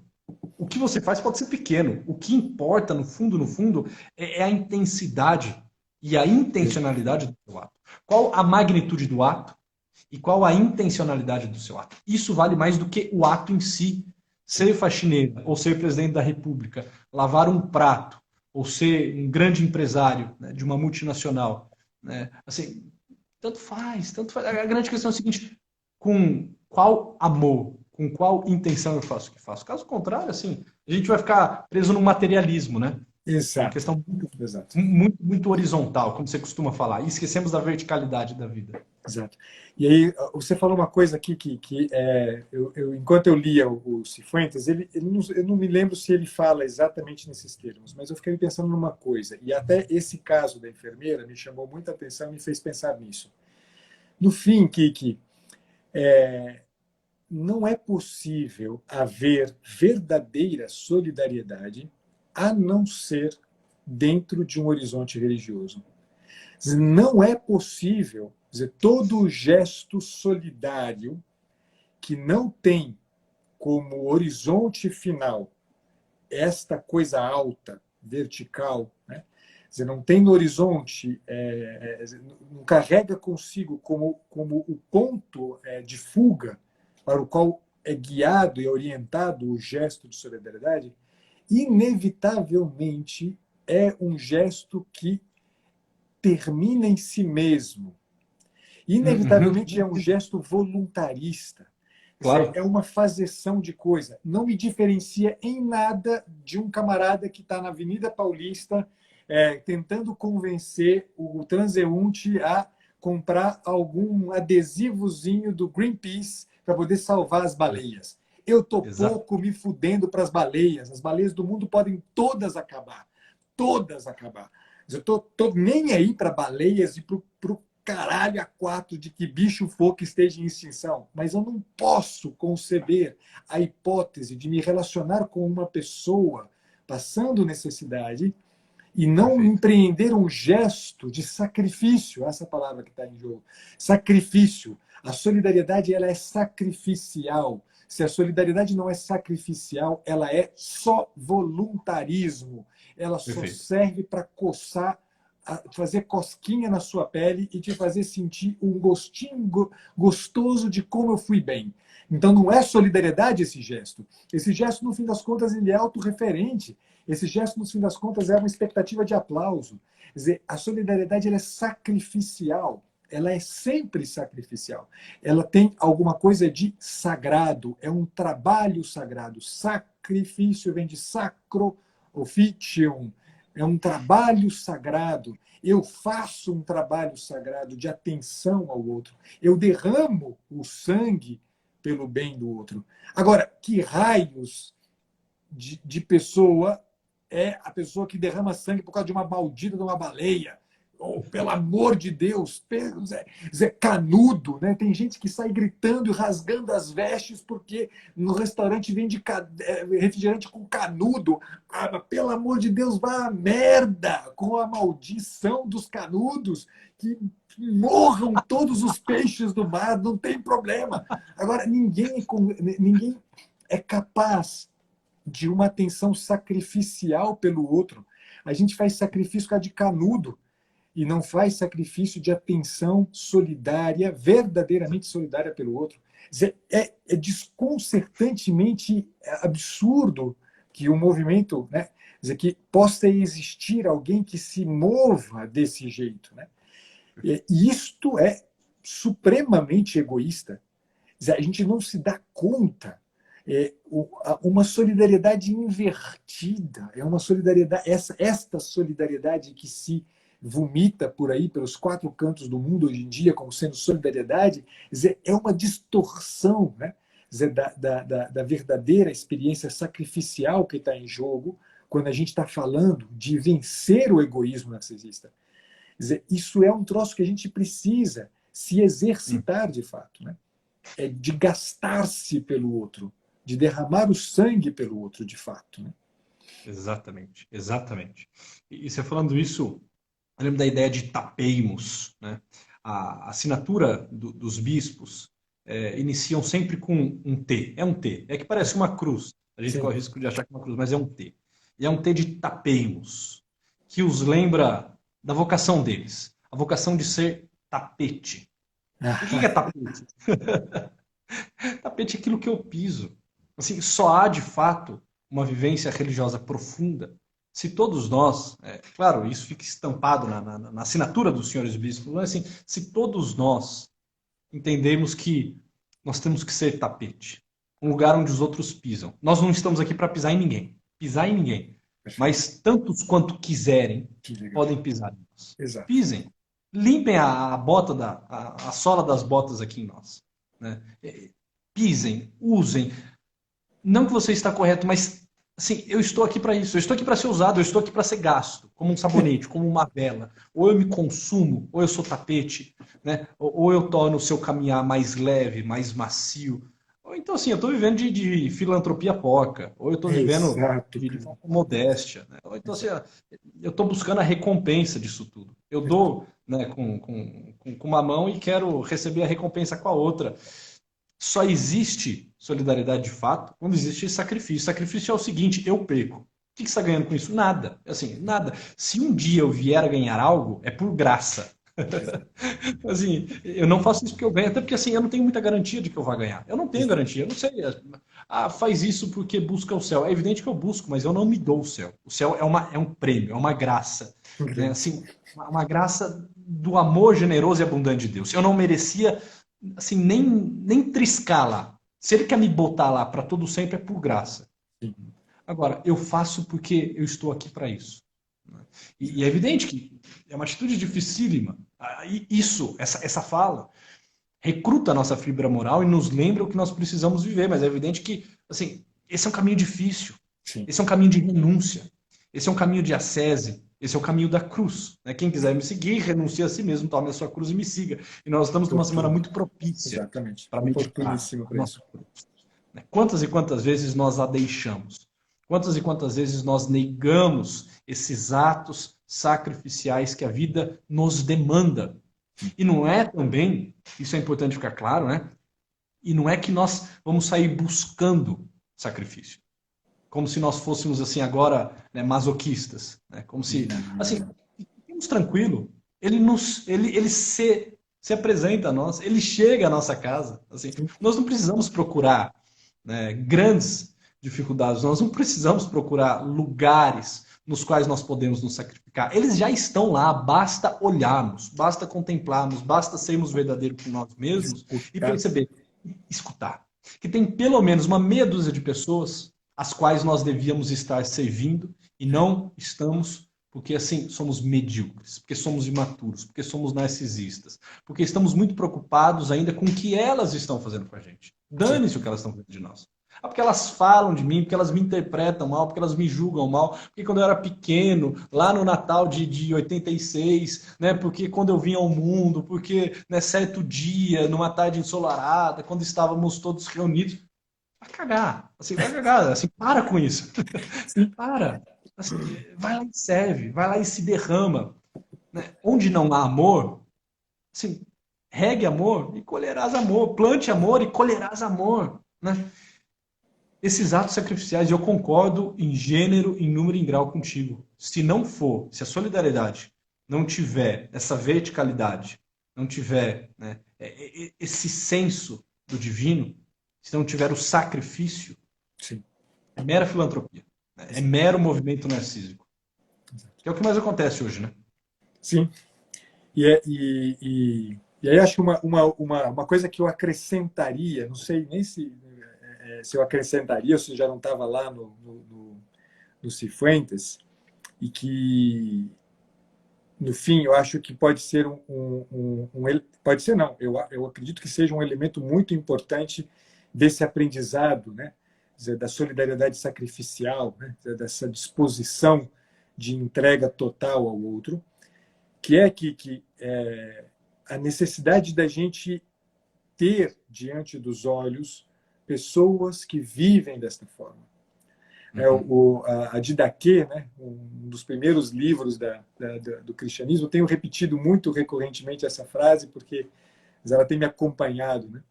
B: O que você faz pode ser pequeno. O que importa, no fundo, é a intensidade e a intencionalidade do seu ato. Qual a magnitude do ato e qual a intencionalidade do seu ato. Isso vale mais do que o ato em si. Ser faxineiro, ou ser presidente da República, lavar um prato, ou ser um grande empresário, né, de uma multinacional. Né? Assim, tanto faz, tanto faz. A grande questão é a seguinte, com qual amor, com qual intenção eu faço o que faço. Caso contrário, assim, a gente vai ficar preso no materialismo, né?
A: Exato.
B: É uma questão muito horizontal, como você costuma falar. E esquecemos da verticalidade da vida.
A: Exato. E aí, você falou uma coisa aqui enquanto eu lia o Cifuentes, eu não me lembro se ele fala exatamente nesses termos, mas eu fiquei pensando numa coisa, e até esse caso da enfermeira me chamou muita atenção e me fez pensar nisso. No fim, Kiki, não é possível haver verdadeira solidariedade a não ser dentro de um horizonte religioso. Não é possível, dizer, todo gesto solidário que não tem como horizonte final esta coisa alta, vertical, né? Dizer, não tem no horizonte, não carrega consigo como o ponto de fuga para o qual é guiado e orientado o gesto de solidariedade, inevitavelmente é um gesto que termina em si mesmo. Inevitavelmente é um gesto voluntarista. Claro. É uma fazeção de coisa. Não me diferencia em nada de um camarada que está na Avenida Paulista tentando convencer o transeunte a comprar algum adesivozinho do Greenpeace para poder salvar as baleias. Eu estou pouco me fudendo para as baleias. As baleias do mundo podem todas acabar. Todas acabar. Eu tô nem aí para baleias e pro caralho a quatro de que bicho for que esteja em extinção. Mas eu não posso conceber a hipótese de me relacionar com uma pessoa passando necessidade e não empreender um gesto de sacrifício, essa palavra que está em jogo. Sacrifício. A solidariedade ela é sacrificial. Se a solidariedade não é sacrificial, ela é só voluntarismo. Ela só serve para coçar, fazer cosquinha na sua pele e te fazer sentir um gostinho gostoso de como eu fui bem. Então não é solidariedade esse gesto. Esse gesto, no fim das contas, ele é autorreferente. Esse gesto, no fim das contas, é uma expectativa de aplauso. Quer dizer, a solidariedade ela é sacrificial. Ela é sempre sacrificial. Ela tem alguma coisa de sagrado. É um trabalho sagrado. Sacrifício vem de sacro officium. É um trabalho sagrado. Eu faço um trabalho sagrado de atenção ao outro. Eu derramo o sangue pelo bem do outro. Agora, que raios de pessoa é a pessoa que derrama sangue por causa de uma maldita de uma baleia? Oh, pelo amor de Deus, Zé Canudo, né? Tem gente que sai gritando e rasgando as vestes porque no restaurante vende refrigerante com canudo. Pelo amor de Deus, vá a merda com a maldição dos canudos, que morram todos os peixes do mar, não tem problema. Agora, ninguém é capaz de uma atenção sacrificial pelo outro. A gente faz sacrifício por causa de canudo e não faz sacrifício de atenção solidária, verdadeiramente solidária pelo outro. É desconcertantemente absurdo que o movimento, né, que possa existir alguém que se mova desse jeito. Né? E isto é supremamente egoísta. A gente não se dá conta. Uma solidariedade invertida, é uma solidariedade, esta solidariedade que se vomita por aí, pelos quatro cantos do mundo hoje em dia, como sendo solidariedade, é uma distorção, né? Da verdadeira experiência sacrificial que está em jogo quando a gente está falando de vencer o egoísmo narcisista. Isso é um troço que a gente precisa se exercitar de fato, né? É de gastar-se pelo outro, de derramar o sangue pelo outro, de fato. Né?
B: Exatamente, exatamente. E você falando isso, eu lembro da ideia de tapeimos, né? A assinatura dos bispos iniciam sempre com um T. É um T. É que parece uma cruz. A gente
A: Sim.
B: corre o risco de achar que é uma cruz, mas é um T. E é um T de tapeimos, que os lembra da vocação deles. A vocação de ser tapete. O que é tapete? Tapete é aquilo que eu piso. Assim, só há, de fato, uma vivência religiosa profunda se todos nós, claro, isso fica estampado na assinatura dos senhores bispos, mas assim, se todos nós entendemos que nós temos que ser tapete, um lugar onde os outros pisam. Nós não estamos aqui para pisar em ninguém, mas tantos quanto quiserem podem pisar em nós.
A: Exato.
B: Pisem, limpem a bota a sola das botas aqui em nós, né? Pisem, usem. Não que você está correto, mas assim, eu estou aqui para isso. Eu estou aqui para ser usado, eu estou aqui para ser gasto, como um sabonete, como uma vela. Ou eu me consumo, ou eu sou tapete, né? Ou eu torno o seu caminhar mais leve, mais macio. Ou então, assim, eu estou vivendo de filantropia porca. Ou eu estou vivendo de modéstia. Né? Ou então, assim, eu estou buscando a recompensa disso tudo. Eu dou, né, com uma mão e quero receber a recompensa com a outra. Só existe solidariedade de fato quando existe sacrifício. Sacrifício é o seguinte, eu perco. O que você está ganhando com isso? Nada. Assim, nada. Se um dia eu vier a ganhar algo, é por graça. Assim, eu não faço isso porque eu ganho, até porque assim, eu não tenho muita garantia de que eu vou ganhar. Eu não tenho garantia, eu não sei. Faz isso porque busca o céu. É evidente que eu busco, mas eu não me dou o céu. O céu é um prêmio, é uma graça. Né? Assim, uma graça do amor generoso e abundante de Deus. Eu não merecia assim, nem triscar lá. Se ele quer me botar lá para todo sempre, é por graça. Agora, eu faço porque eu estou aqui para isso. E é evidente que é uma atitude dificílima. Isso, essa fala, recruta a nossa fibra moral e nos lembra o que nós precisamos viver. Mas é evidente que, assim, esse é um caminho difícil. Sim. Esse é um caminho de renúncia. Esse é um caminho de ascese. Esse é o caminho da cruz. Né? Quem quiser me seguir, renuncie a si mesmo, tome a sua cruz e me siga. E nós estamos numa semana muito propícia para meditar a nossa cruz. Quantas e quantas vezes nós a deixamos? Quantas e quantas vezes nós negamos esses atos sacrificiais que a vida nos demanda? E não é também, isso é importante ficar claro, né? E não é que nós vamos sair buscando sacrifício. Como se nós fôssemos, assim, agora, né, masoquistas. Né? Como se, assim, fiquemos tranquilos. Ele se apresenta a nós, ele chega à nossa casa. Assim, nós não precisamos procurar, né, grandes dificuldades, nós não precisamos procurar lugares nos quais nós podemos nos sacrificar. Eles já estão lá, basta olharmos, basta contemplarmos, basta sermos verdadeiros com nós mesmos e perceber, escutar, que tem pelo menos uma meia dúzia de pessoas as quais nós devíamos estar servindo e não estamos, porque assim somos medíocres, porque somos imaturos, porque somos narcisistas, porque estamos muito preocupados ainda com o que elas estão fazendo com a gente. Dane-se o que elas estão fazendo de nós. Porque elas falam de mim, porque elas me interpretam mal, porque elas me julgam mal, porque quando eu era pequeno, lá no Natal de 86, né, porque quando eu vim ao mundo, porque né, certo dia, numa tarde ensolarada, quando estávamos todos reunidos, vai cagar, assim, para com isso. Para. Assim, vai lá e serve, vai lá e se derrama. Né? Onde não há amor, assim, regue amor e colherás amor. Plante amor e colherás amor. Né? Esses atos sacrificiais, eu concordo em gênero, em número e em grau contigo. Se não for, se a solidariedade não tiver essa verticalidade, não tiver, né, esse senso do divino, se não tiver o sacrifício,
A: Sim,
B: é mera filantropia, né? É
A: exato,
B: mero movimento narcísico.
A: exato.
B: Que é o que mais acontece hoje, né?
A: Sim, e aí acho que uma coisa que eu acrescentaria, não sei nem se eu acrescentaria ou se já não estava lá no Cifuentes, e que, no fim, eu acho que pode ser pode ser não, eu acredito que seja um elemento muito importante desse aprendizado, né? Da solidariedade sacrificial, né? Dessa disposição de entrega total ao outro, que é a necessidade da gente ter diante dos olhos pessoas que vivem desta forma.
B: Uhum.
A: A Didaquê, né, um dos primeiros livros do cristianismo, eu tenho repetido muito recorrentemente essa frase porque ela tem me acompanhado. Né?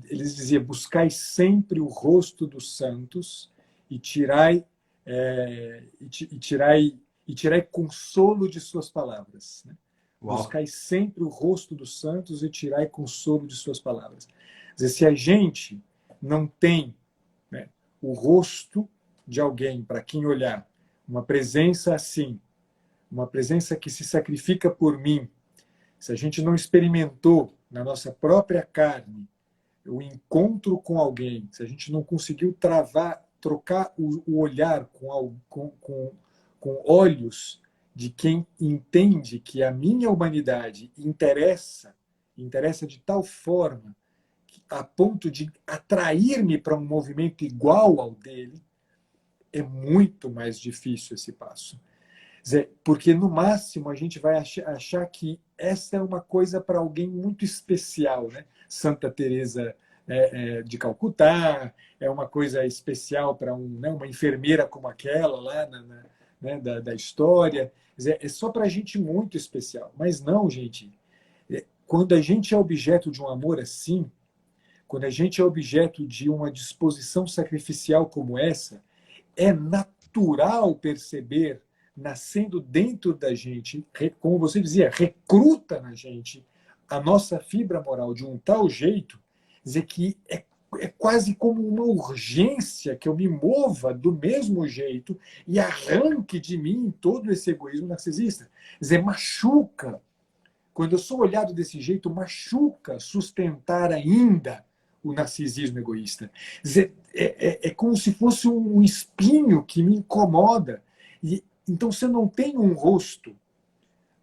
A: Eles diziam: buscai sempre o rosto dos santos e tirai, e tirai consolo de suas palavras. Né?
B: Uau.
A: Buscai sempre o rosto dos santos e tirai consolo de suas palavras. Quer dizer, se a gente não tem, né, o rosto de alguém para quem olhar, uma presença assim, uma presença que se sacrifica por mim, se a gente não experimentou na nossa própria carne o encontro com alguém, se a gente não conseguiu trocar o olhar com olhos de quem entende que a minha humanidade interessa de tal forma a ponto de atrair-me para um movimento igual ao dele, é muito mais difícil esse passo. Porque, no máximo, a gente vai achar que essa é uma coisa para alguém muito especial. Né? Santa Teresa de Calcutá é uma coisa especial para uma enfermeira como aquela lá né, da história. É só para gente muito especial. Mas não, gente. Quando a gente é objeto de um amor assim, quando a gente é objeto de uma disposição sacrificial como essa, é natural perceber, nascendo dentro da gente, como você dizia, recruta na gente a nossa fibra moral de um tal jeito, dizer que é quase como uma urgência que eu me mova do mesmo jeito e arranque de mim todo esse egoísmo narcisista. Quer dizer, machuca. Quando eu sou olhado desse jeito, machuca sustentar ainda o narcisismo egoísta. É como se fosse um espinho que me incomoda. Então, se eu não tenho um rosto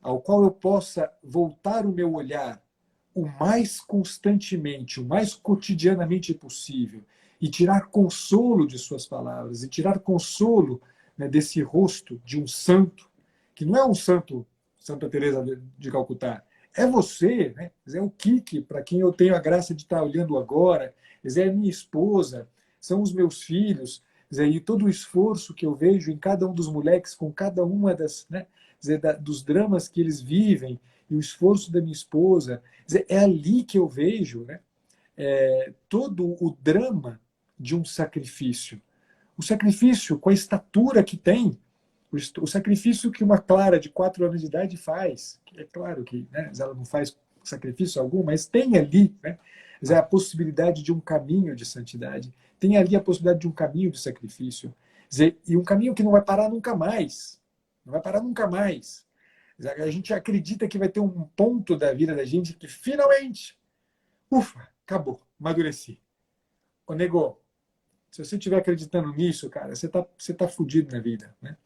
A: ao qual eu possa voltar o meu olhar o mais constantemente, o mais cotidianamente possível, e tirar consolo de suas palavras, e tirar consolo, né, desse rosto de um santo, que não é um santo, Santa Teresa de Calcutá, é você, né? É o Kiki, para quem eu tenho a graça de estar olhando agora, é a minha esposa, são os meus filhos, e todo o esforço que eu vejo em cada um dos moleques, com cada uma né, dos dramas que eles vivem, e o esforço da minha esposa, é ali que eu vejo, né, todo o drama de um sacrifício. O sacrifício com a estatura que tem, o sacrifício que uma Clara de 4 anos de idade faz. É claro que, né, ela não faz sacrifício algum, mas tem ali, né, a possibilidade de um caminho de santidade, tem ali a possibilidade de um caminho de sacrifício, e um caminho que não vai parar nunca mais. Não vai parar nunca mais. A gente acredita que vai ter um ponto da vida da gente que finalmente, ufa, acabou, amadureci. Ô, nego, se você estiver acreditando nisso, cara, você tá fudido na vida, né?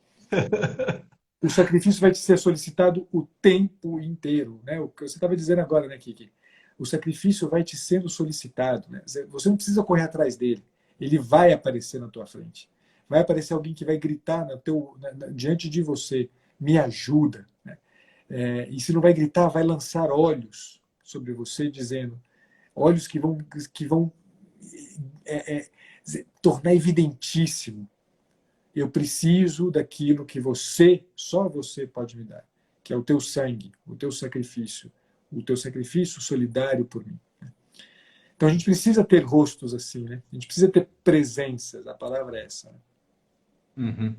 A: O sacrifício vai te ser solicitado o tempo inteiro, né? O que você estava dizendo agora, né, Kiki? O sacrifício vai te sendo solicitado, né? Você não precisa correr atrás dele. Ele vai aparecer na tua frente. Vai aparecer alguém que vai gritar diante de você, me ajuda, né? E se não vai gritar, vai lançar olhos sobre você, dizendo, olhos que vão é, é, tornar evidentíssimo: eu preciso daquilo que você, só você pode me dar, que é o teu sangue, o teu sacrifício solidário por mim. Então a gente precisa ter rostos assim, né? A gente precisa ter presenças, a palavra é essa. Né?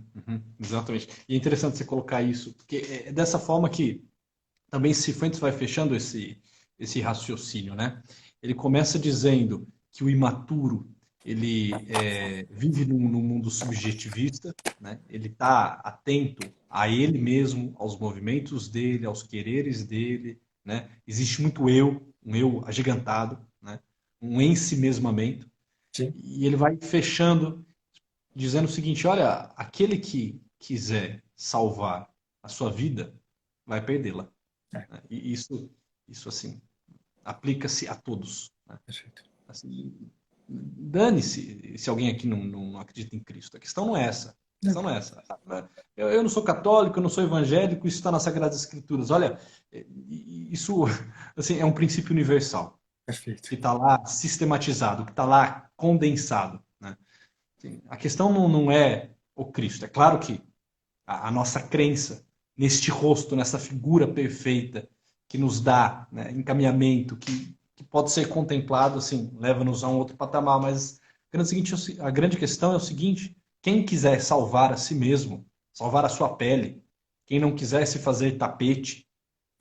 B: Exatamente. E é interessante você colocar isso, porque é dessa forma que também Cifuentes vai fechando esse raciocínio, né? Ele começa dizendo que o imaturo ele vive num mundo subjetivista, né? Ele está atento a ele mesmo, aos movimentos dele, aos quereres dele, né? Existe muito eu, um eu agigantado, né? Um ensimesmamento.
A: Sim.
B: E ele vai fechando dizendo o seguinte: olha, aquele que quiser salvar a sua vida vai perdê-la.
A: É,
B: Né? E isso assim, aplica-se a todos. Né?
A: perfeito.
B: Assim, dane-se se alguém aqui não acredita em Cristo. A questão não é essa. A questão não é essa. Eu não sou católico, eu não sou evangélico, isso está nas Sagradas Escrituras. Olha, isso assim, é um princípio universal,
A: Perfeito.
B: que está lá sistematizado, que está lá condensado. Né? Assim, a questão não é o Cristo. É claro que a nossa crença neste rosto, nessa figura perfeita que nos dá, né, encaminhamento, que pode ser contemplado, assim, leva-nos a um outro patamar, mas a grande questão é o seguinte: quem quiser salvar a si mesmo, salvar a sua pele, quem não quiser se fazer tapete,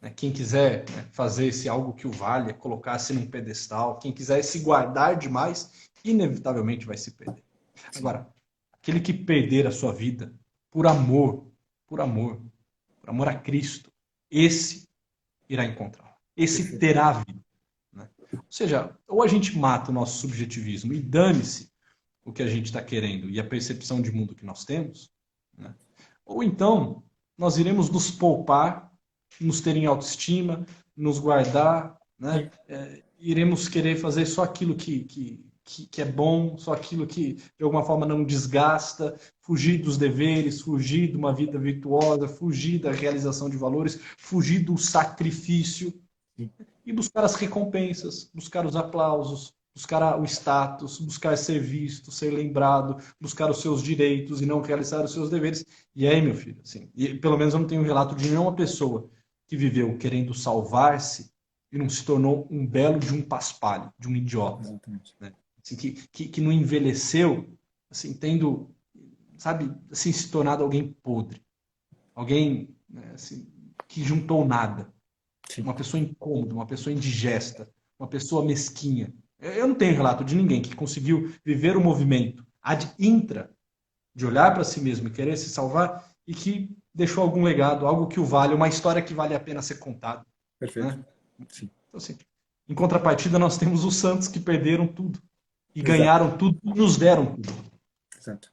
B: né, quem quiser, né, fazer esse algo que o valha, colocar-se num pedestal, quem quiser se guardar demais, inevitavelmente vai se perder. Agora, aquele que perder a sua vida por amor, por amor, por amor a Cristo, esse irá encontrar. Esse
A: Perfeito.
B: terá vida. Né? Ou seja, ou a gente mata o nosso subjetivismo e dane-se o que a gente está querendo e a percepção de mundo que nós temos, né? Ou então nós iremos nos poupar, nos ter em autoestima, nos guardar, né?
A: Sim.
B: Iremos querer fazer só aquilo que é bom, só aquilo que de alguma forma não desgasta, fugir dos deveres, fugir de uma vida virtuosa, fugir da realização de valores, fugir do sacrifício
A: Sim.
B: e buscar as recompensas, buscar os aplausos, buscar o status, buscar ser visto, ser lembrado, buscar os seus direitos e não realizar os seus deveres. E aí, meu filho, assim, e pelo menos eu não tenho um relato de nenhuma pessoa que viveu querendo salvar-se e não se tornou um belo de um paspalho, de um idiota,
A: Exatamente.
B: né? Assim, que não envelheceu, assim, tendo, sabe, assim, se tornado alguém podre, alguém, né, assim, que juntou nada,
A: Sim.
B: uma pessoa incômoda, uma pessoa indigesta, uma pessoa mesquinha. Eu não tenho relato de ninguém que conseguiu viver o movimento ad intra, de olhar para si mesmo e querer se salvar, e que deixou algum legado, algo que o vale, uma história que vale a pena ser contada.
A: Perfeito.
B: Né?
A: Sim.
B: Então, assim, em contrapartida, nós temos os santos que perderam tudo, e
A: Exato.
B: ganharam tudo, e nos deram tudo.
A: Exato.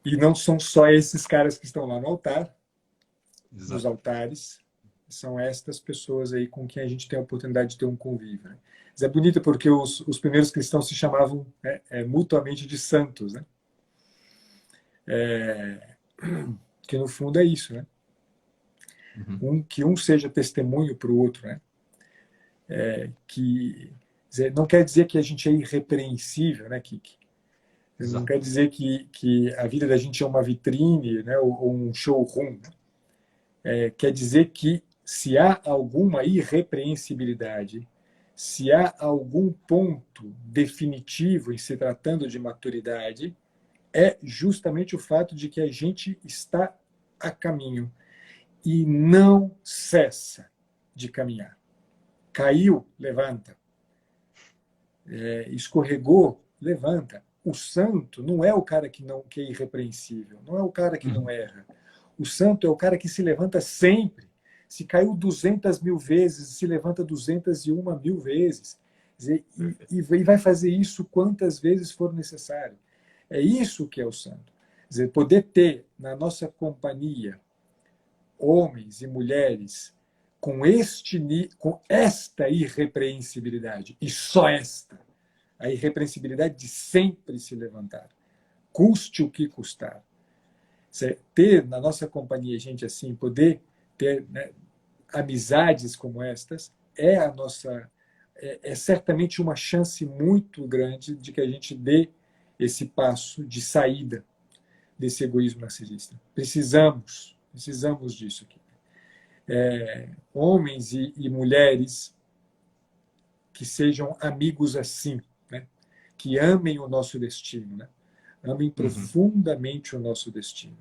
A: E não são só esses caras que estão lá no altar, nos
B: Exato.
A: altares, são estas pessoas aí com quem a gente tem a oportunidade de ter um convívio. Né? Mas é bonito porque os primeiros cristãos se chamavam mutuamente de santos, né? Que no fundo é isso, né?
B: Uhum.
A: Que um seja testemunho para o outro, né? Que não quer dizer que a gente é irrepreensível, né? Não
B: Exato.
A: quer dizer que a vida da gente é uma vitrine, né? Ou um showroom. Quer dizer que se há alguma irrepreensibilidade, se há algum ponto definitivo em se tratando de maturidade, é justamente o fato de que a gente está a caminho e não cessa de caminhar. Caiu, levanta. Escorregou, levanta. O santo não é o cara que é irrepreensível, não é o cara que não
B: Uhum.
A: erra. O santo é o cara que se levanta sempre. Se caiu 200.000 vezes, se levanta 201.000 vezes. E vai fazer isso quantas vezes for necessário. É isso que é o santo. Quer dizer, poder ter na nossa companhia homens e mulheres com esta irrepreensibilidade, e só esta, a irrepreensibilidade de sempre se levantar, custe o que custar. Ter na nossa companhia gente assim, poder ter, né, amizades como estas, é certamente uma chance muito grande de que a gente dê esse passo de saída desse egoísmo narcisista. Precisamos disso aqui. Homens e mulheres que sejam amigos assim, né? Que amem o nosso destino, né? Amem profundamente o nosso destino,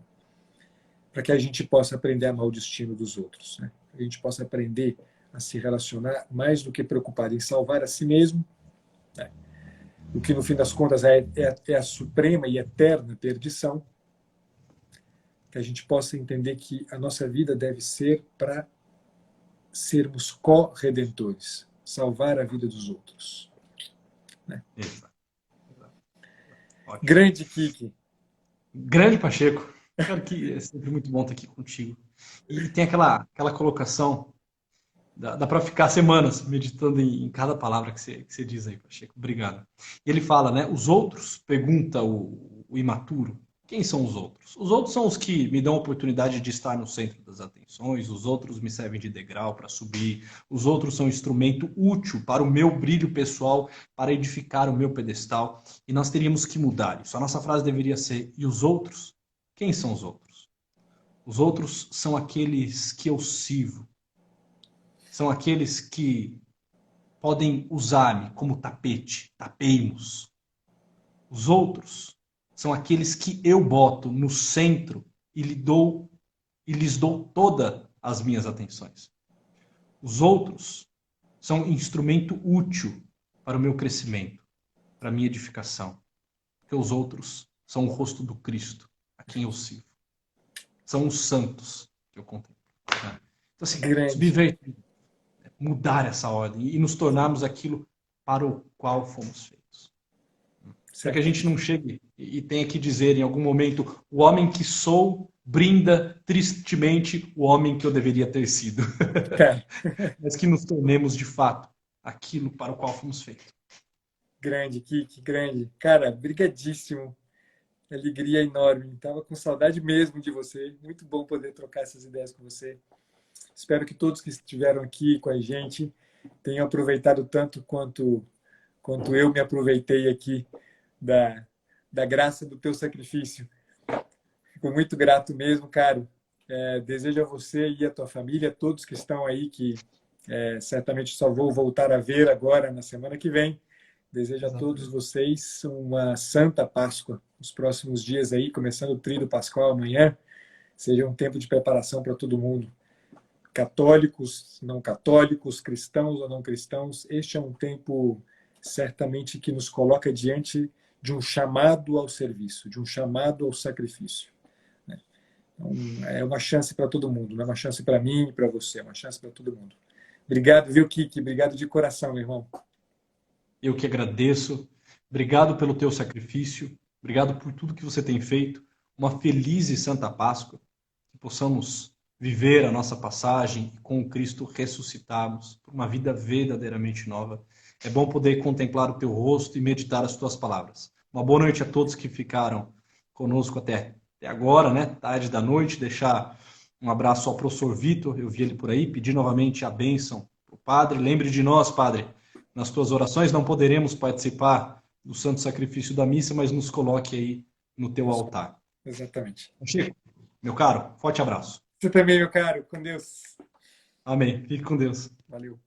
A: para que a gente possa aprender a amar o destino dos outros, né? A gente possa aprender a se relacionar mais do que preocupado em salvar a si mesmo, né? O que no fim das contas é a suprema e eterna perdição, que a gente possa entender que a nossa vida deve ser para sermos co-redentores, salvar a vida dos outros, né?
B: Exato.
A: Grande Kiki.
B: Grande Pacheco. Cara, que é sempre muito bom estar aqui contigo. E tem aquela colocação, dá para ficar semanas meditando em cada palavra que você diz aí, Pacheco. Obrigado. E ele fala, né? Os outros, pergunta o imaturo, quem são os outros? Os outros são os que me dão a oportunidade de estar no centro das atenções, os outros me servem de degrau para subir, os outros são um instrumento útil para o meu brilho pessoal, para edificar o meu pedestal, e nós teríamos que mudar isso. A nossa frase deveria ser, e os outros? Quem são os outros? Os outros são aqueles que eu sirvo, são aqueles que podem usar-me como tapete, tapei-nos. Os outros são aqueles que eu boto no centro e lhes dou todas as minhas atenções. Os outros são instrumento útil para o meu crescimento, para a minha edificação. Porque os outros são o rosto do Cristo, a quem eu sirvo. São os santos que eu contemplo. Então, assim, subverter, mudar essa ordem e nos tornarmos aquilo para o qual fomos feitos. Para que a gente não chegue e tenha que dizer em algum momento, o homem que sou brinda tristemente o homem que eu deveria ter sido. Mas que nos tornemos de fato aquilo para o qual fomos feitos.
A: Grande, Kiki, grande. Cara, brigadíssimo. Alegria enorme. Estava com saudade mesmo de você. Muito bom poder trocar essas ideias com você. Espero que todos que estiveram aqui com a gente tenham aproveitado tanto quanto eu me aproveitei aqui da graça do teu sacrifício. Fico muito grato mesmo, cara. Desejo a você e a tua família, todos que estão aí, que certamente só vou voltar a ver agora na semana que vem. Desejo a todos vocês uma santa Páscoa. Nos próximos dias aí, começando o Tríduo Pascal amanhã, seja um tempo de preparação para todo mundo. Católicos, não católicos, cristãos ou não cristãos, este é um tempo certamente que nos coloca diante de um chamado ao serviço, de um chamado ao sacrifício. Então, é uma chance para todo mundo, não é uma chance para mim e para você, é uma chance para todo mundo. Obrigado, viu, Kiki? Obrigado de coração, meu irmão.
B: Eu que agradeço. Obrigado pelo teu sacrifício. Obrigado por tudo que você tem feito. Uma feliz e santa Páscoa. Que possamos viver a nossa passagem e com Cristo ressuscitarmos por uma vida verdadeiramente nova. É bom poder contemplar o teu rosto e meditar as tuas palavras. Uma boa noite a todos que ficaram conosco até agora, né? Tarde da noite. Deixar um abraço ao professor Vitor, eu vi ele por aí. Pedir novamente a bênção para o padre. Lembre de nós, padre, nas tuas orações. Não poderemos participar do santo sacrifício da missa, mas nos coloque aí no teu altar.
A: Exatamente.
B: Chico, meu caro, forte abraço.
A: Você também, meu caro. Com Deus.
B: Amém. Fique com Deus.
A: Valeu.